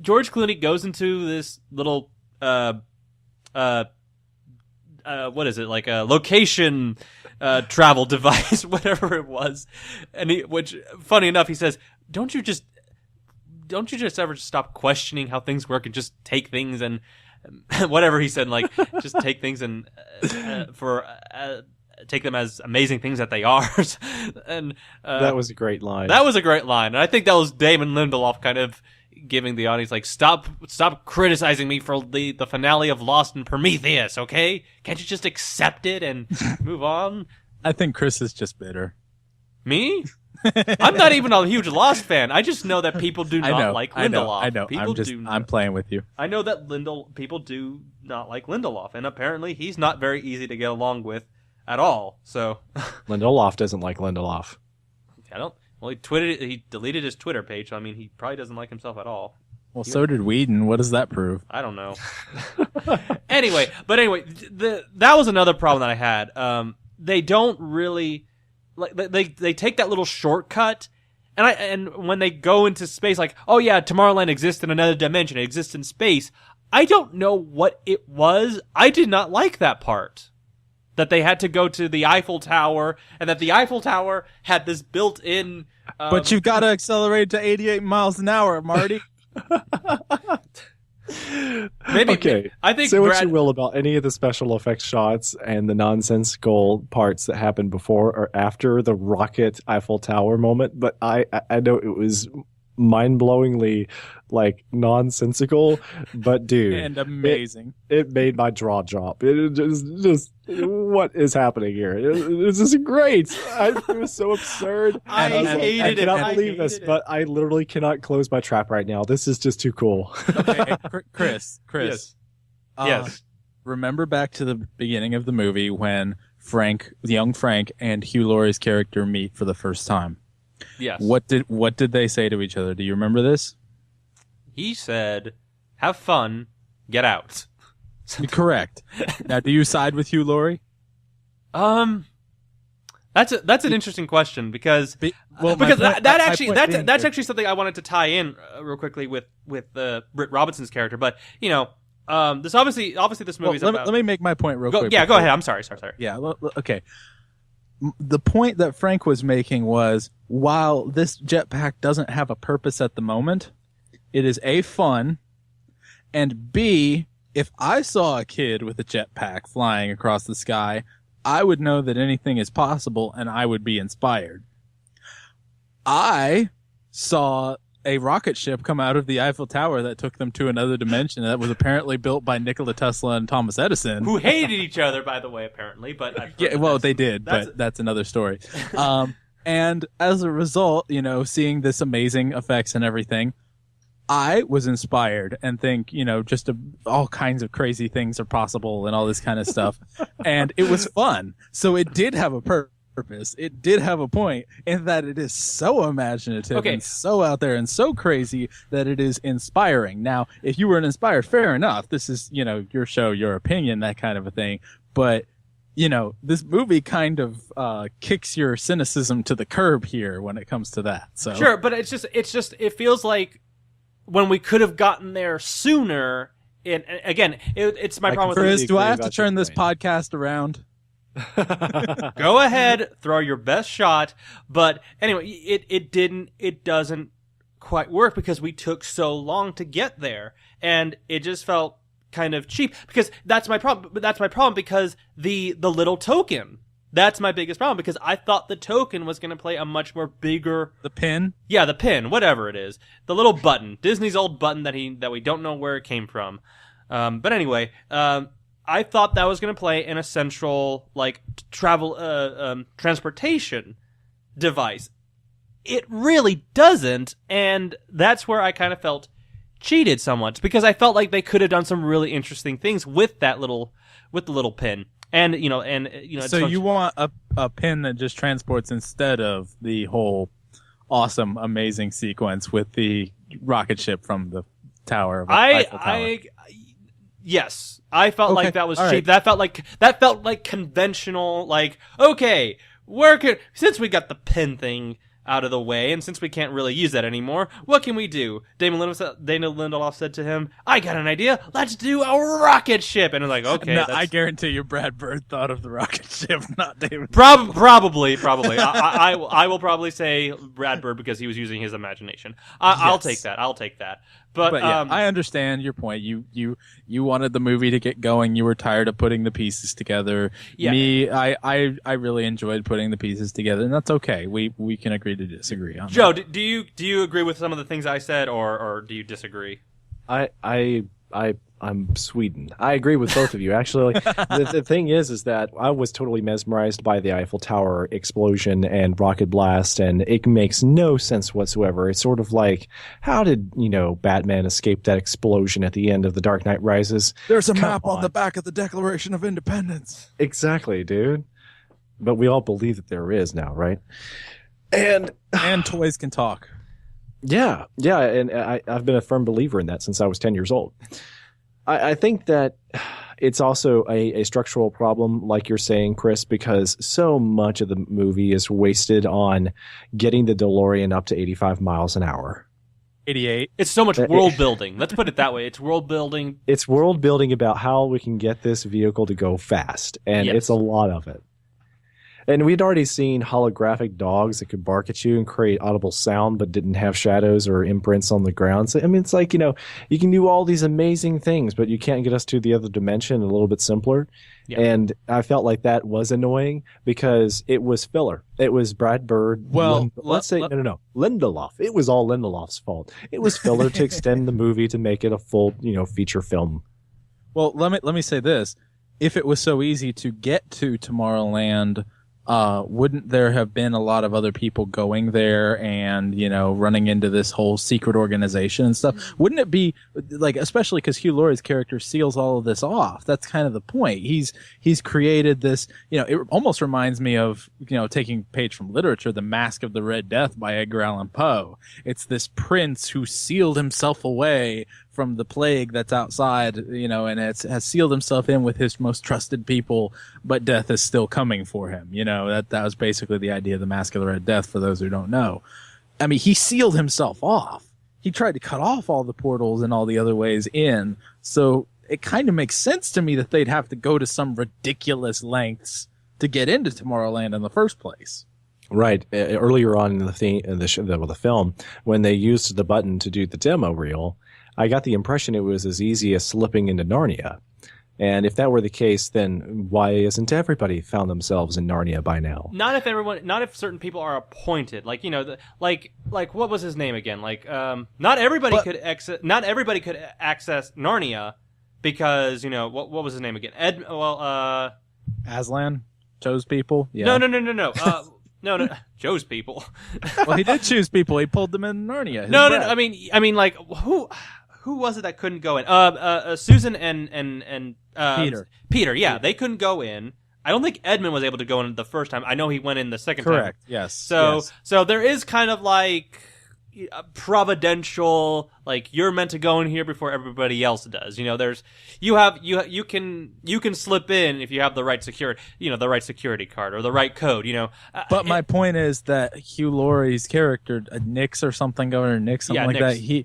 George Clooney goes into this little what is it, like a location travel device, whatever it was, and which funny enough, he says, don't you just ever stop questioning how things work and just take things and whatever he said, like just take things and take them as amazing things that they are. And that was a great line. That was a great line. And I think that was Damon Lindelof kind of giving the audience, like, stop criticizing me for the finale of Lost and Prometheus, okay? Can't you just accept it and move on? I think Chris is just bitter. Me? I'm not even a huge Lost fan. I just know that people do not like Lindelof. I know. I'm playing with you. I know that people do not like Lindelof, and apparently he's not very easy to get along with at all. So Lindelof doesn't like Lindelof. Well, he deleted his Twitter page, so I mean, he probably doesn't like himself at all. Well, so did Whedon. What does that prove? I don't know. Anyway, that was another problem that I had. They don't really they take that little shortcut, and when they go into space, like, oh yeah, Tomorrowland exists in another dimension. It exists in space. I don't know what it was. I did not like that part. That they had to go to the Eiffel Tower, and that the Eiffel Tower had this built-in... but you've got to accelerate to 88 miles an hour, Marty. Maybe. Okay. I think say what you will about any of the special effects shots and the nonsensical parts that happened before or after the rocket Eiffel Tower moment, but I know it was mind-blowingly like nonsensical, but dude, and amazing. It made my jaw drop. It just what is happening here? This is great. It was so absurd. I hated it. I cannot believe this, but I literally cannot close my trap right now. This is just too cool. Okay, Chris. Yes. Remember back to the beginning of the movie when young Frank, and Hugh Laurie's character meet for the first time. Yes. What did they say to each other? Do you remember this? He said, "Have fun, get out." Correct. Now, do you side with Hugh Laurie? That's an interesting question because that's actually something I wanted to tie in real quickly with Britt Robertson's character. But this obviously this movie's about. Let me make my point real quick. Yeah, go ahead. I'm sorry. Yeah. Okay. The point that Frank was making was, while this jetpack doesn't have a purpose at the moment, it is A, fun, and B, if I saw a kid with a jetpack flying across the sky, I would know that anything is possible and I would be inspired. I saw a rocket ship come out of the Eiffel Tower that took them to another dimension that was apparently built by Nikola Tesla and Thomas Edison. Who hated each other, by the way, apparently. But yeah, well, they did, but that's another story. And as a result, seeing this amazing effects and everything, I was inspired and think, just all kinds of crazy things are possible and all this kind of stuff. And it was fun. So it did have a purpose. It did have a point in that it is so imaginative and so out there and so crazy that it is inspiring. Now, if you weren't inspired, fair enough. This is, your show, your opinion, that kind of a thing. But, this movie kind of kicks your cynicism to the curb here when it comes to that. So sure, but it feels like when we could have gotten there sooner. And again, it's my problem with Chris, do I have to turn this podcast around? Go ahead, throw your best shot. But anyway, it doesn't quite work because we took so long to get there, and it just felt kind of cheap. Because that's my problem. But that's my problem because the little token. That's my biggest problem because I thought the token was going to play a much more bigger... The pin? Yeah, the pin, whatever it is. The little button. Disney's old button that we don't know where it came from. But anyway, I thought that was going to play an essential, transportation device. It really doesn't, and that's where I kind of felt cheated somewhat because I felt like they could have done some really interesting things with the little pin. And so you want a pin that just transports instead of the whole awesome, amazing sequence with the rocket ship from the tower. Eiffel Tower. Yes, I felt like that was cheap. Right. That felt like conventional. Okay, since we got the pin thing out of the way, and since we can't really use that anymore, what can we do? Damon Lindelof said to him, "I got an idea. Let's do a rocket ship." And I'm like, okay. No, I guarantee you, Brad Bird thought of the rocket ship, not Damon. Probably. I will probably say Brad Bird because he was using his imagination. I'll take that. But yeah, I understand your point. You wanted the movie to get going. You were tired of putting the pieces together. Yeah. Me, I really enjoyed putting the pieces together, and that's okay. We can agree to disagree on Joe, that. do you agree with some of the things I said, or do you disagree? I'm Sweden. I agree with both of you. Actually, the thing is that I was totally mesmerized by the Eiffel Tower explosion and rocket blast, and it makes no sense whatsoever. It's sort of like, how did, Batman escape that explosion at the end of The Dark Knight Rises? There's a map on the back of the Declaration of Independence. Exactly, dude. But we all believe that there is now, right? And toys can talk. Yeah, and I've been a firm believer in that since I was 10 years old. I think that it's also a structural problem, like you're saying, Chris, because so much of the movie is wasted on getting the DeLorean up to 85 miles an hour. 88. It's so much world building. Let's put it that way. It's world building. It's world building about how we can get this vehicle to go fast, and It's a lot of it. And we'd already seen holographic dogs that could bark at you and create audible sound but didn't have shadows or imprints on the ground. So, I mean, it's like, you can do all these amazing things, but you can't get us to the other dimension a little bit simpler. Yeah. And I felt like that was annoying because it was filler. It was Brad Bird. Well, Lindelof. It was all Lindelof's fault. It was filler to extend the movie to make it a full, feature film. Well, let me say this. If it was so easy to get to Tomorrowland, wouldn't there have been a lot of other people going there and, running into this whole secret organization and stuff? Wouldn't it be especially because Hugh Laurie's character seals all of this off? That's kind of the point. He's created this, it almost reminds me of, taking a page from literature, The Mask of the Red Death by Edgar Allan Poe. It's this prince who sealed himself away from the plague that's outside, and has sealed himself in with his most trusted people, but death is still coming for him. That was basically the idea of the Mask of the Red Death, for those who don't know. I mean, he sealed himself off. He tried to cut off all the portals and all the other ways in. So it kind of makes sense to me that they'd have to go to some ridiculous lengths to get into Tomorrowland in the first place. Right. Earlier on in the film, when they used the button to do the demo reel, I got the impression it was as easy as slipping into Narnia. And if that were the case, then why isn't everybody found themselves in Narnia by now? Not if certain people are appointed. Like what was his name again? Not everybody could access Narnia because, what was his name again? Aslan chose people. Yeah. No. No, Joe's people. Well, he did choose people. He pulled them in Narnia. No. I mean, like who was it that couldn't go in? Susan and Peter. Peter, yeah, they couldn't go in. I don't think Edmund was able to go in the first time. I know he went in the second time. Correct. Yes. So there is kind of like providential, like you're meant to go in here before everybody else does. There's you can slip in if you have the right security card or the right code. But my point is that Hugh Laurie's character, Nix or something, Governor Nix, something like Nix. that.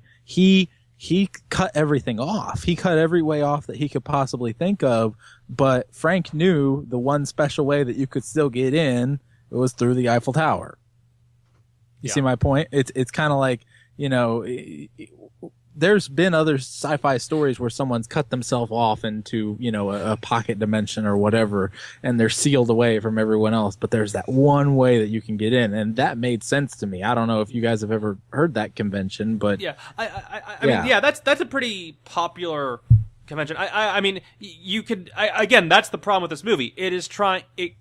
He cut everything off. He cut every way off that he could possibly think of. But Frank knew the one special way that you could still get in was through the Eiffel Tower. You see my point? It's kind of like, there's been other sci-fi stories where someone's cut themselves off into, a pocket dimension or whatever, and they're sealed away from everyone else. But there's that one way that you can get in, and that made sense to me. I don't know if you guys have ever heard that convention, but I mean, that's a pretty popular convention. I mean, you could again, that's the problem with this movie. It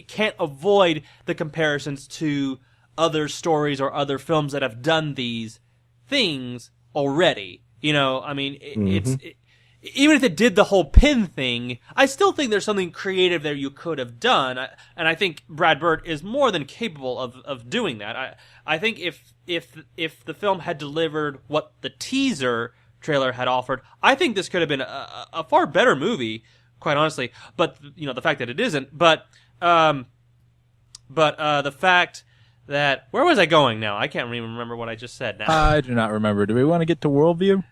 can't avoid the comparisons to other stories or other films that have done these things already. I mean, even if it did the whole pin thing, I still think there's something creative there you could have done. And I think Brad Bird is more than capable of doing that. I think if the film had delivered what the teaser trailer had offered, I think this could have been a far better movie, quite honestly. But, the fact that it isn't, but the fact that, where was I going now? I can't even remember what I just said now. I do not remember. Do we want to get to worldview?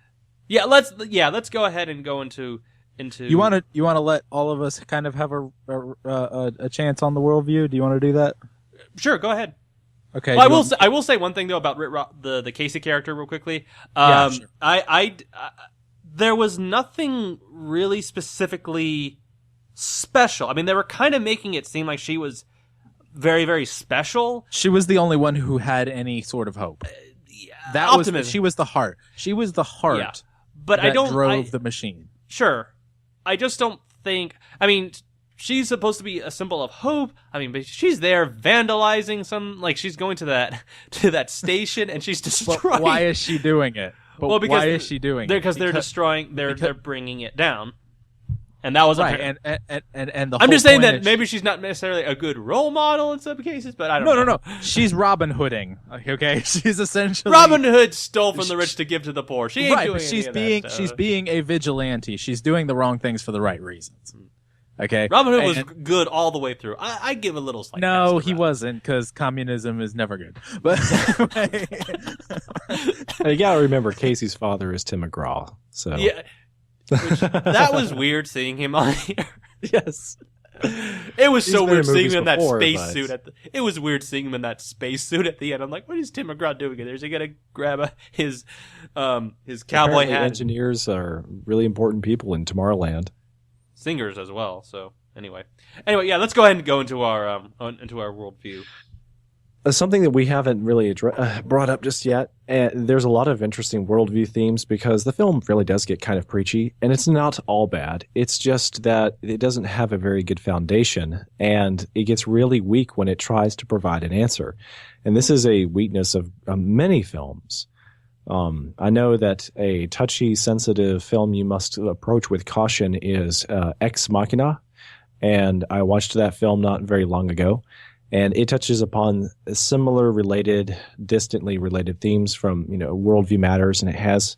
Yeah, let's go ahead and go into. You want to let all of us kind of have a chance on the worldview? Do you want to do that? Sure, go ahead. Okay. Well, I will say one thing though about the Casey character real quickly. Sure. There was nothing really specifically special. I mean, they were kind of making it seem like she was very, very special. She was the only one who had any sort of hope. Optimism. She was the heart. She was the heart. Yeah. But I don't drove the machine. Sure. I just don't think. I mean, she's supposed to be a symbol of hope. I mean, but she's there vandalizing she's going to that station and she's destroying. But why is she doing it? Why is she doing it? Because they're destroying. They're bringing it down. And that was right, and the I'm whole just saying point that maybe she's not necessarily a good role model in some cases, but I don't know. No. She's Robin Hooding. Okay, she's essentially Robin Hood stole from the rich to give to the poor. She ain't doing she's any of that she's stuff. being a vigilante. She's doing the wrong things for the right reasons. Okay, Robin Hood was good all the way through. I give a little slight. No, he wasn't, because communism is never good. But you gotta remember, Casey's father is Tim McGraw. So yeah. That was weird seeing him on here. Yes. It was so weird seeing him in that before, spacesuit it was weird seeing him in that spacesuit at the end. I'm like, what is Tim McGraw doing in there? Is he gonna grab his cowboy Apparently hat? Engineers are really important people in Tomorrowland. Singers as well. So anyway, yeah, let's go ahead and go into our worldview. Something that we haven't really brought up just yet, and there's a lot of interesting worldview themes because the film really does get kind of preachy, and it's not all bad. It's just that it doesn't have a very good foundation, and it gets really weak when it tries to provide an answer. And this is a weakness of many films. I know that a touchy, sensitive film you must approach with caution is Ex Machina, and I watched that film not very long ago. And it touches upon similar distantly related themes from, worldview matters. And it has,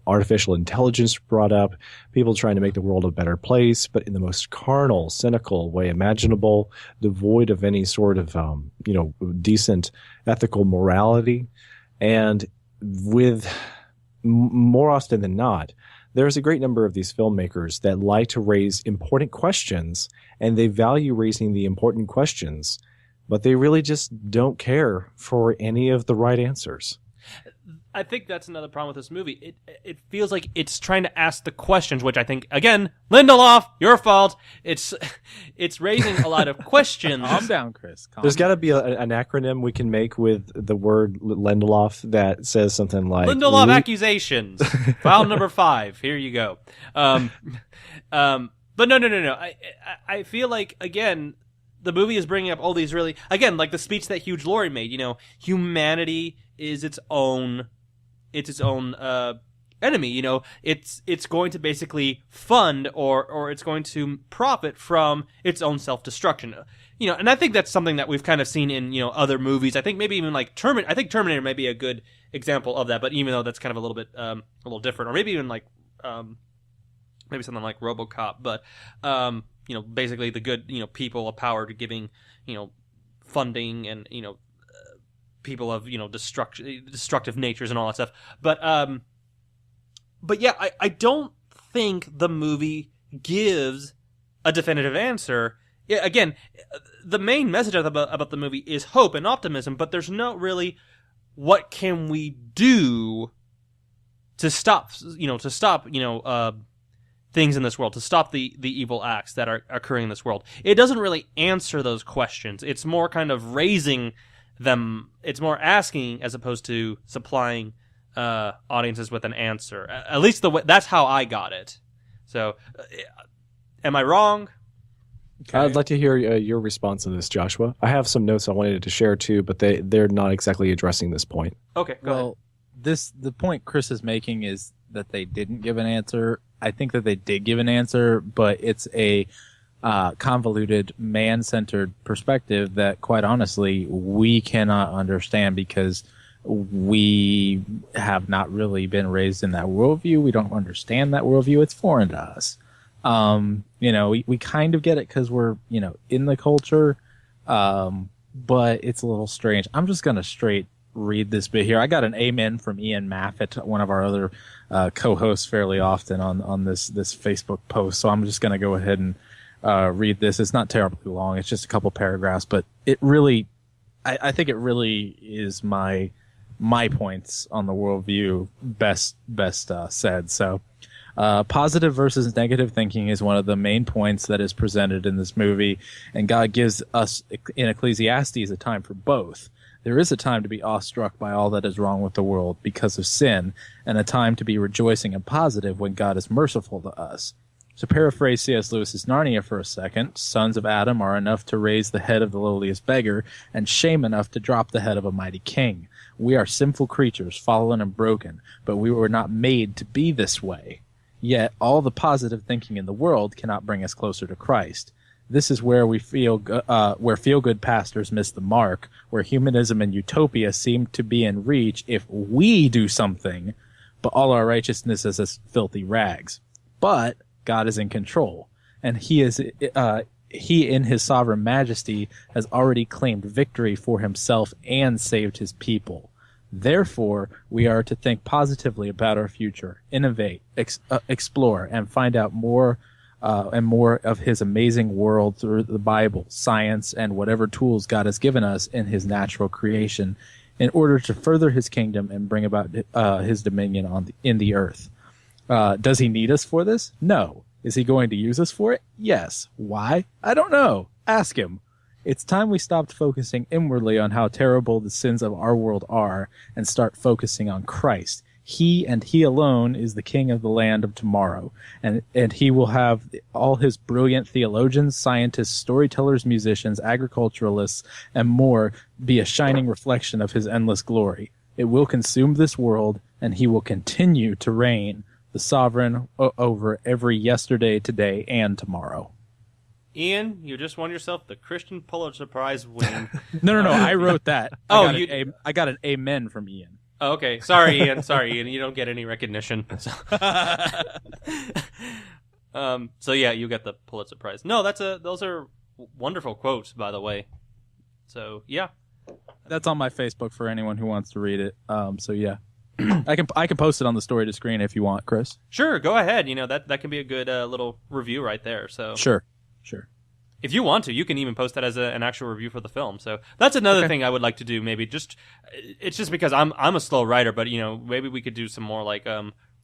artificial intelligence brought up, people trying to make the world a better place, but in the most carnal, cynical way imaginable, devoid of any sort of, decent ethical morality. And with more often than not, there's a great number of these filmmakers that like to raise important questions, and they value raising the important questions, but they really just don't care for any of the right answers. I think that's another problem with this movie. It feels like it's trying to ask the questions, which I think, again, Lindelof, your fault. It's raising a lot of questions. Calm down, Chris. There's got to be an acronym we can make with the word Lindelof that says something like Lindelof accusations. File number 5. Here you go. But no. I feel like, again, the movie is bringing up all these really, again, like the speech that Hugh Laurie made. Humanity is its own enemy. It's going to basically fund or it's going to profit from its own self-destruction. And I think that's something that we've kind of seen in other movies. I think maybe even like Terminator. I think Terminator may be a good example of that. But even though that's kind of a little bit a little different, or maybe even like maybe something like RoboCop. But basically the good people of power to giving funding and people of destructive natures and all that stuff. But yeah, I don't think the movie gives a definitive answer. Yeah, again, the main message about the movie is hope and optimism, but there's not really what can we do to stop things in this world, to stop the evil acts that are occurring in this world. It doesn't really answer those questions. It's more kind of raising them. It's more asking as opposed to supplying audiences with an answer. At least that's how I got it. So, am I wrong? Okay. I'd like to hear your response to this, Joshua. I have some notes I wanted to share too, but they're not exactly addressing this point. Okay, go ahead. The point Chris is making is that they didn't give an answer. I think that they did give an answer, but it's a convoluted, man-centered perspective that, quite honestly, we cannot understand because we have not really been raised in that worldview. We don't understand that worldview. It's foreign to us. We kind of get it because we're, in the culture, but it's a little strange. I'm just going to straight read this bit here. I got an amen from Ian Maffett, one of our other co-hosts fairly often on this Facebook post. So I'm just going to go ahead and read this. It's not terribly long. It's just a couple paragraphs, but it really, I think it really is my points on the worldview best said. So, positive versus negative thinking is one of the main points that is presented in this movie, and God gives us in Ecclesiastes a time for both. There is a time to be awestruck by all that is wrong with the world because of sin, and a time to be rejoicing and positive when God is merciful to us. To paraphrase C.S. Lewis's Narnia for a second, sons of Adam are enough to raise the head of the lowliest beggar, and shame enough to drop the head of a mighty king. We are sinful creatures, fallen and broken, but we were not made to be this way. Yet all the positive thinking in the world cannot bring us closer to Christ. This is where where feel-good pastors miss the mark, where humanism and utopia seem to be in reach if we do something, but all our righteousness is as filthy rags. But God is in control, and He in His sovereign majesty has already claimed victory for Himself and saved His people. Therefore, we are to think positively about our future, innovate, explore, and find out more and more of His amazing world through the Bible, science, and whatever tools God has given us in His natural creation in order to further His kingdom and bring about His dominion in the earth. Does He need us for this? No. Is He going to use us for it? Yes. Why? I don't know. Ask Him. It's time we stopped focusing inwardly on how terrible the sins of our world are and start focusing on Christ. He and He alone is the King of the land of tomorrow, and He will have all His brilliant theologians, scientists, storytellers, musicians, agriculturalists, and more be a shining reflection of His endless glory. It will consume this world, and He will continue to reign, the sovereign over every yesterday, today, and tomorrow. Ian, you just won yourself the Christian Pulitzer Prize winning. No. I wrote that. I got an amen from Ian. Oh, okay. Sorry, Ian. You don't get any recognition. So, yeah, you get the Pulitzer Prize. No, those are wonderful quotes, by the way. So yeah, that's on my Facebook for anyone who wants to read it. So yeah, I can post it on the story to screen if you want, Chris. Sure, go ahead. That can be a good little review right there. So Sure. If you want to, you can even post that as an actual review for the film. So that's another thing I would like to do. Maybe it's just because I'm a slow writer, but maybe we could do some more like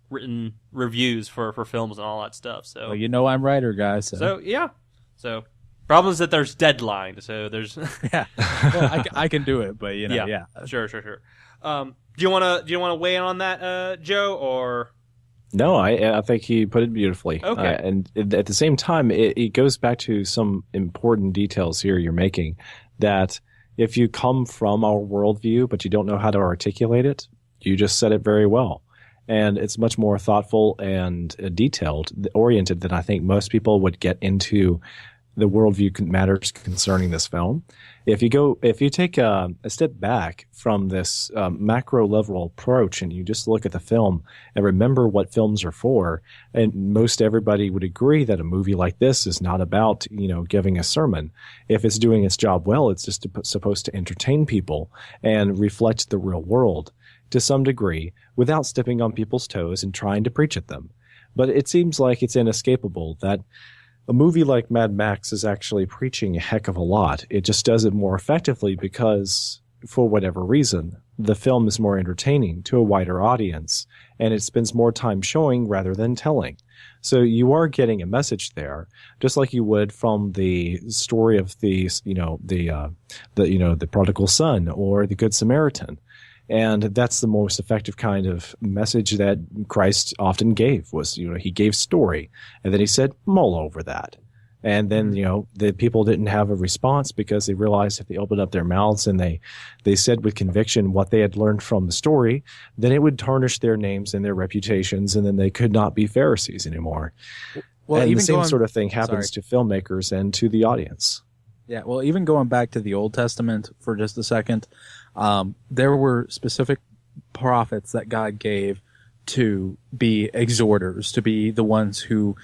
written reviews for films and all that stuff. So well, I'm writer, guys. So yeah. So problem is that there's deadline. So there's yeah. Well, I can do it, but yeah. Sure. Do you want to weigh in on that, Joe, or? No, I think he put it beautifully. Okay. And at the same time, it goes back to some important details here you're making, that if you come from our worldview, but you don't know how to articulate it, you just said it very well. And it's much more thoughtful and detailed, oriented than I think most people would get into the worldview matters concerning this film. If you take a step back from this macro level approach and you just look at the film and remember what films are for, and most everybody would agree that a movie like this is not about, giving a sermon. If it's doing its job well, it's just supposed to entertain people and reflect the real world to some degree without stepping on people's toes and trying to preach at them. But it seems like it's inescapable that a movie like Mad Max is actually preaching a heck of a lot. It just does it more effectively because, for whatever reason, the film is more entertaining to a wider audience, and it spends more time showing rather than telling. So you are getting a message there, just like you would from the story of the prodigal son or the Good Samaritan. And that's the most effective kind of message that Christ often gave was, he gave story. And then he said, mull over that. And then, the people didn't have a response because they realized if they opened up their mouths and they said with conviction what they had learned from the story, then it would tarnish their names and their reputations, and then they could not be Pharisees anymore. Well, and the same sort of thing happens to filmmakers and to the audience. Yeah, well, even going back to the Old Testament for just a second, there were specific prophets that God gave to be exhorters, to be the ones who,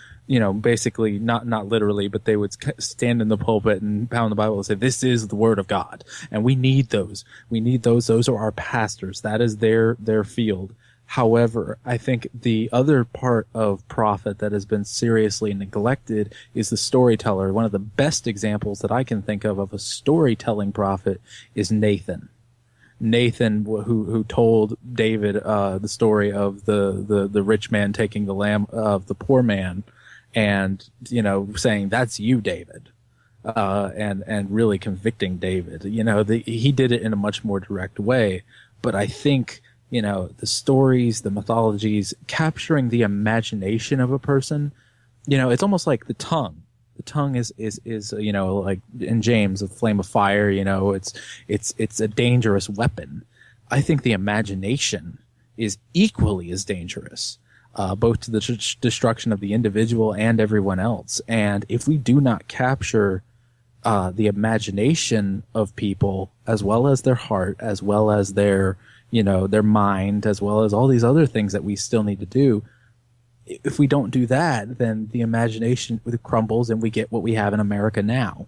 basically not literally, but they would stand in the pulpit and pound the Bible and say, this is the word of God. And we need those. We need those. Those are our pastors. That is their field. However, I think the other part of prophet that has been seriously neglected is the storyteller. One of the best examples that I can think of a storytelling prophet is Nathan. Nathan, who told David the story of the rich man taking the lamb of the poor man, and saying, "That's you, David," and really convicting David. He did it in a much more direct way. But I think the stories, the mythologies, capturing the imagination of a person. It's almost like the tongue. The tongue is like in James, a flame of fire. It's a dangerous weapon. I think the imagination is equally as dangerous, both to the destruction of the individual and everyone else. And if we do not capture the imagination of people, as well as their heart, as well as their mind, as well as all these other things that we still need to do, if we don't do that, then the imagination crumbles and we get what we have in America now.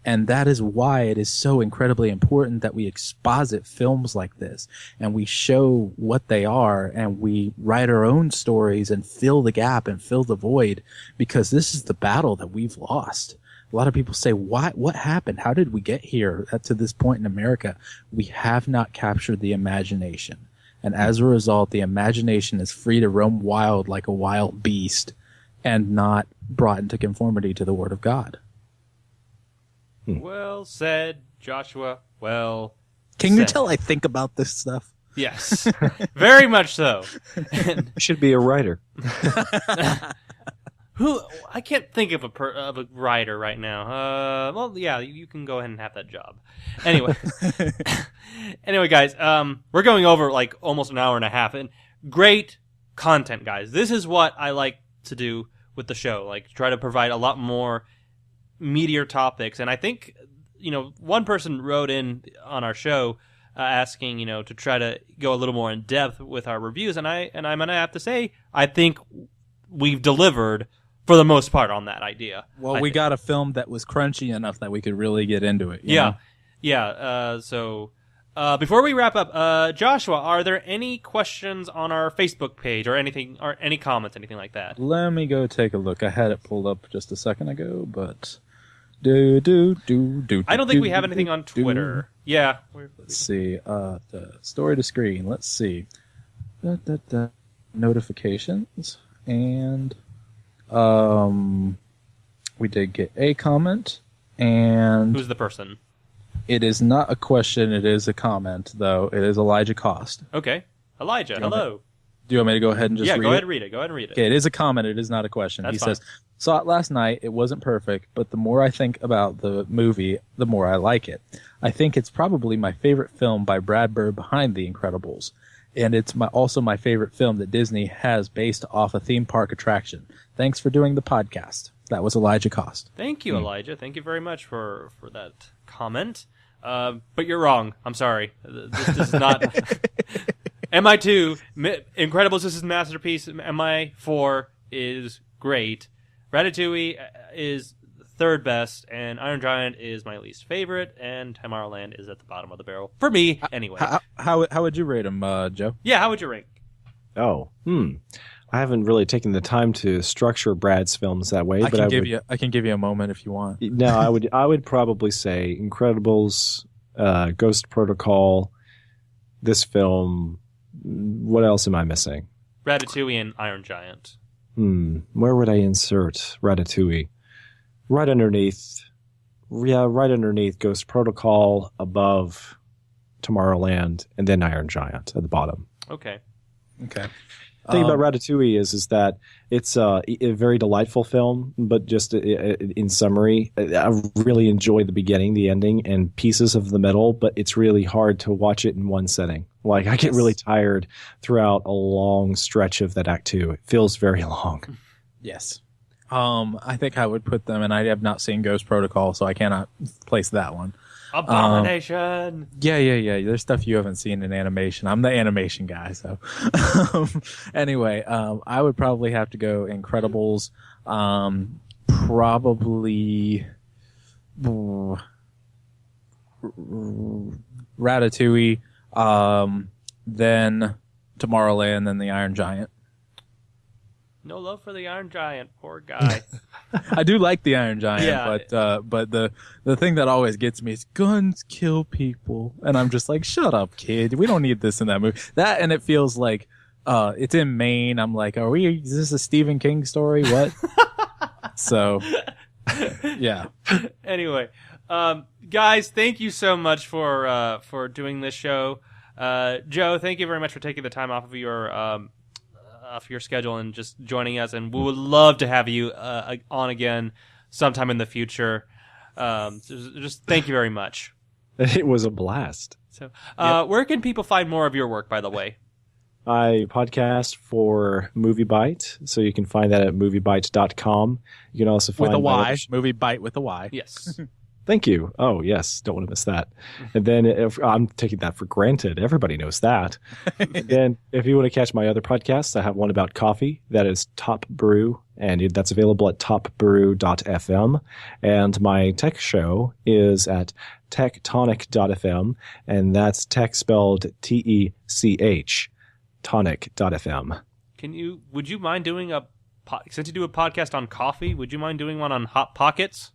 And that is why it is so incredibly important that we exposit films like this and we show what they are and we write our own stories and fill the gap and fill the void, because this is the battle that we've lost. A lot of people say, what happened? How did we get here to this point in America? We have not captured the imagination. And as a result, the imagination is free to roam wild like a wild beast and not brought into conformity to the Word of God. Well said, Joshua. Well Can you said. tell I think about this stuff? Yes, very much so. I should be a writer. Who I can't think of a writer right now. Well, yeah, you can go ahead and have that job. Anyway, guys, we're going over like almost an hour and a half, and great content, guys. This is what I like to do with the show, like try to provide a lot more meatier topics. And I think one person wrote in on our show asking to try to go a little more in depth with our reviews, and I'm gonna have to say I think we've delivered for the most part on that idea. Well, we got a film that was crunchy enough that we could really get into it. You know? So before we wrap up, Joshua, are there any questions on our Facebook page or anything, or any comments, anything like that? Let me go take a look. I had it pulled up just a second ago, but I don't think we have anything on Twitter. Yeah. Let's see. The story to screen. Let's see. Notifications and. We did get a comment, and who's the person? It is not a question, it is a comment, though. It is Elijah Cost. Okay. Elijah, hello. Do you want me to go ahead and just read it? Yeah, go ahead and read it. Go ahead and read it. Okay, it is a comment. It is not a question. That's He fine. says, saw it last night. It wasn't perfect, but the more I think about the movie, the more I like it. I think it's probably my favorite film by Brad Bird behind The Incredibles. And it's also my favorite film that Disney has based off a theme park attraction. Thanks for doing the podcast. That was Elijah Cost. Thank you, Elijah. Thank you very much for that comment. But you're wrong. I'm sorry. This is not... MI2, Incredibles is his masterpiece. MI4 is great. Ratatouille is third best, and Iron Giant is my least favorite, and Tomorrowland is at the bottom of the barrel. For me, anyway. How would you rate him, Joe? Yeah, how would you rank? I haven't really taken the time to structure Brad's films that way. I can give you a moment if you want. No, I would probably say Incredibles, Ghost Protocol, this film. What else am I missing? Ratatouille and Iron Giant. Where would I insert Ratatouille? Right underneath Ghost Protocol, above Tomorrowland, and then Iron Giant at the bottom. Okay. The thing about Ratatouille is that it's a very delightful film, but just in summary, I really enjoy the beginning, the ending, and pieces of the middle, but it's really hard to watch it in one setting. Like, I get really tired throughout a long stretch of that Act 2. It feels very long. Yes. I think I would put them, and I have not seen Ghost Protocol, so I cannot place that one. Abomination. Yeah. There's stuff you haven't seen in animation. I'm the animation guy, so. Anyway, I would probably have to go Incredibles. Probably Ratatouille. Then Tomorrowland, then the Iron Giant. No love for the Iron Giant, poor guy. I do like the Iron Giant, Yeah. but the thing that always gets me is guns kill people, and I'm just like, shut up, kid. We don't need this in that movie. That, and it feels like it's in Maine. I'm like, is this a Stephen King story? What? So, yeah. Anyway, guys, thank you so much for doing this show. Joe, thank you very much for taking the time off of your schedule and just joining us, and we would love to have you on again sometime in the future. Just thank you very much. It was a blast. So, where can people find more of your work, by the way? I podcast for MovieByte, so you can find that at MovieByte.com. You can also find with a Y, MovieByte with a Y. Yes. Thank you. Oh, yes. Don't want to miss that. And then I'm taking that for granted. Everybody knows that. And then if you want to catch my other podcasts, I have one about coffee. That is Top Brew, and that's available at topbrew.fm. And my tech show is at tectonic.fm, and that's tech spelled TECH, tonic.fm. Would you mind doing since you do a podcast on coffee, would you mind doing one on Hot Pockets?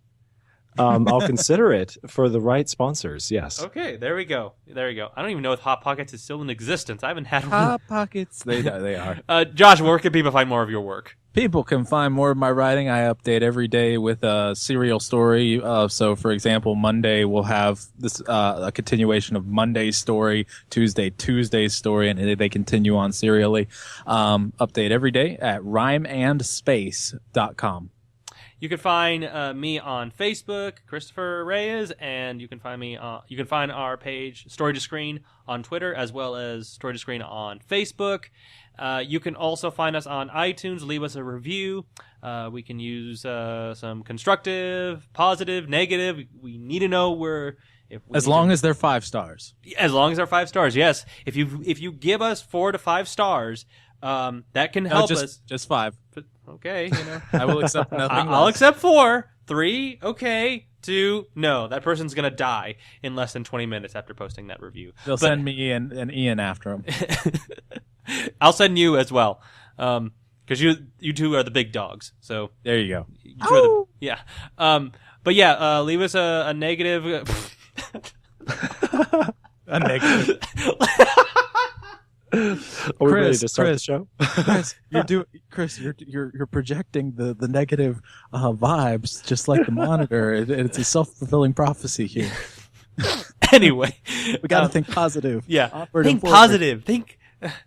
I'll consider it for the right sponsors. Yes. Okay, there we go. I don't even know if Hot Pockets is still in existence. I haven't had one. Hot Pockets. They are. Josh, where can people find more of your work? People can find more of my writing. I update every day with a serial story. So, for example, Monday we'll have this a continuation of Monday's story, Tuesday's story, and they continue on serially. Update every day at rhymeandspace.com. You can find me on Facebook, Christopher Reyes, and you can find me. You can find our page, Story to Screen, on Twitter, as well as Story to Screen on Facebook. You can also find us on iTunes. Leave us a review. We can use some constructive, positive, negative. We need to know as long as they're 5 stars. As long as they're 5 stars, yes. If you give us 4 to 5 stars, that can help us. Just 5. Okay, I will accept nothing less. I'll accept 4. 3, okay. 2, no. That person's going to die in less than 20 minutes after posting that review. They'll send me and Ian after him. I'll send you as well. Because you two are the big dogs. So there you go. Yeah. But yeah, leave us a negative. A negative. Are we ready to start the show? Chris, you're projecting the negative vibes just like the monitor. It's a self-fulfilling prophecy here. Anyway, we got to think positive. Yeah, think positive. Think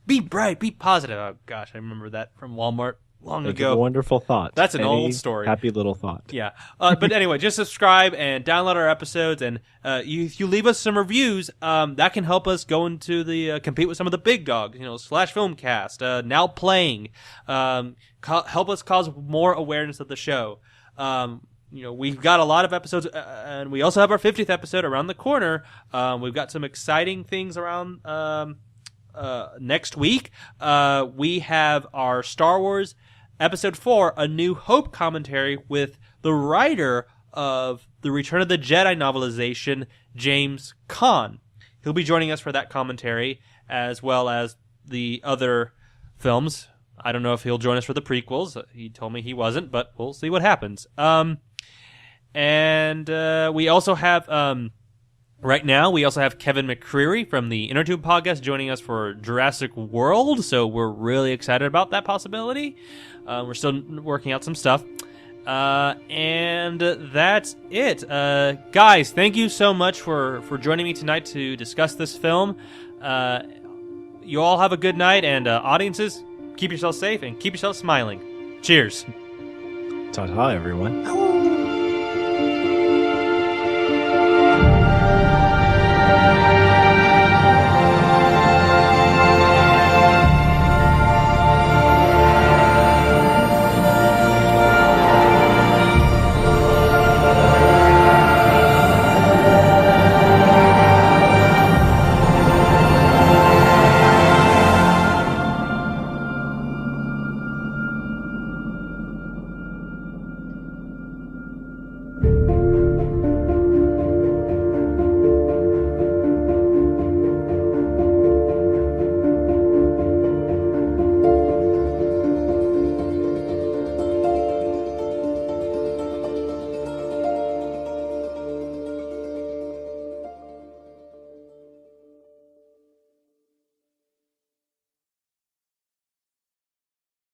Be bright, be positive. Oh gosh, I remember that from Walmart long Think ago. of a wonderful thought. That's an Any old story. Happy little thought. Yeah. But anyway, just subscribe and download our episodes. And if you leave us some reviews, that can help us go into the compete with some of the big dogs, Slash Filmcast, Now Playing. Help us cause more awareness of the show. We've got a lot of episodes, and we also have our 50th episode around the corner. We've got some exciting things around next week. We have our Star Wars Episode 4, A New Hope commentary with the writer of the Return of the Jedi novelization, James Caan. He'll be joining us for that commentary, as well as the other films. I don't know if he'll join us for the prequels. He told me he wasn't, but we'll see what happens. And we also have... Right now, we also have Kevin McCreary from the InnerTube podcast joining us for Jurassic World, so we're really excited about that possibility. We're still working out some stuff. And that's it. Guys, thank you so much for joining me tonight to discuss this film. You all have a good night, and audiences, keep yourself safe and keep yourself smiling. Cheers. Ta-ta, everyone.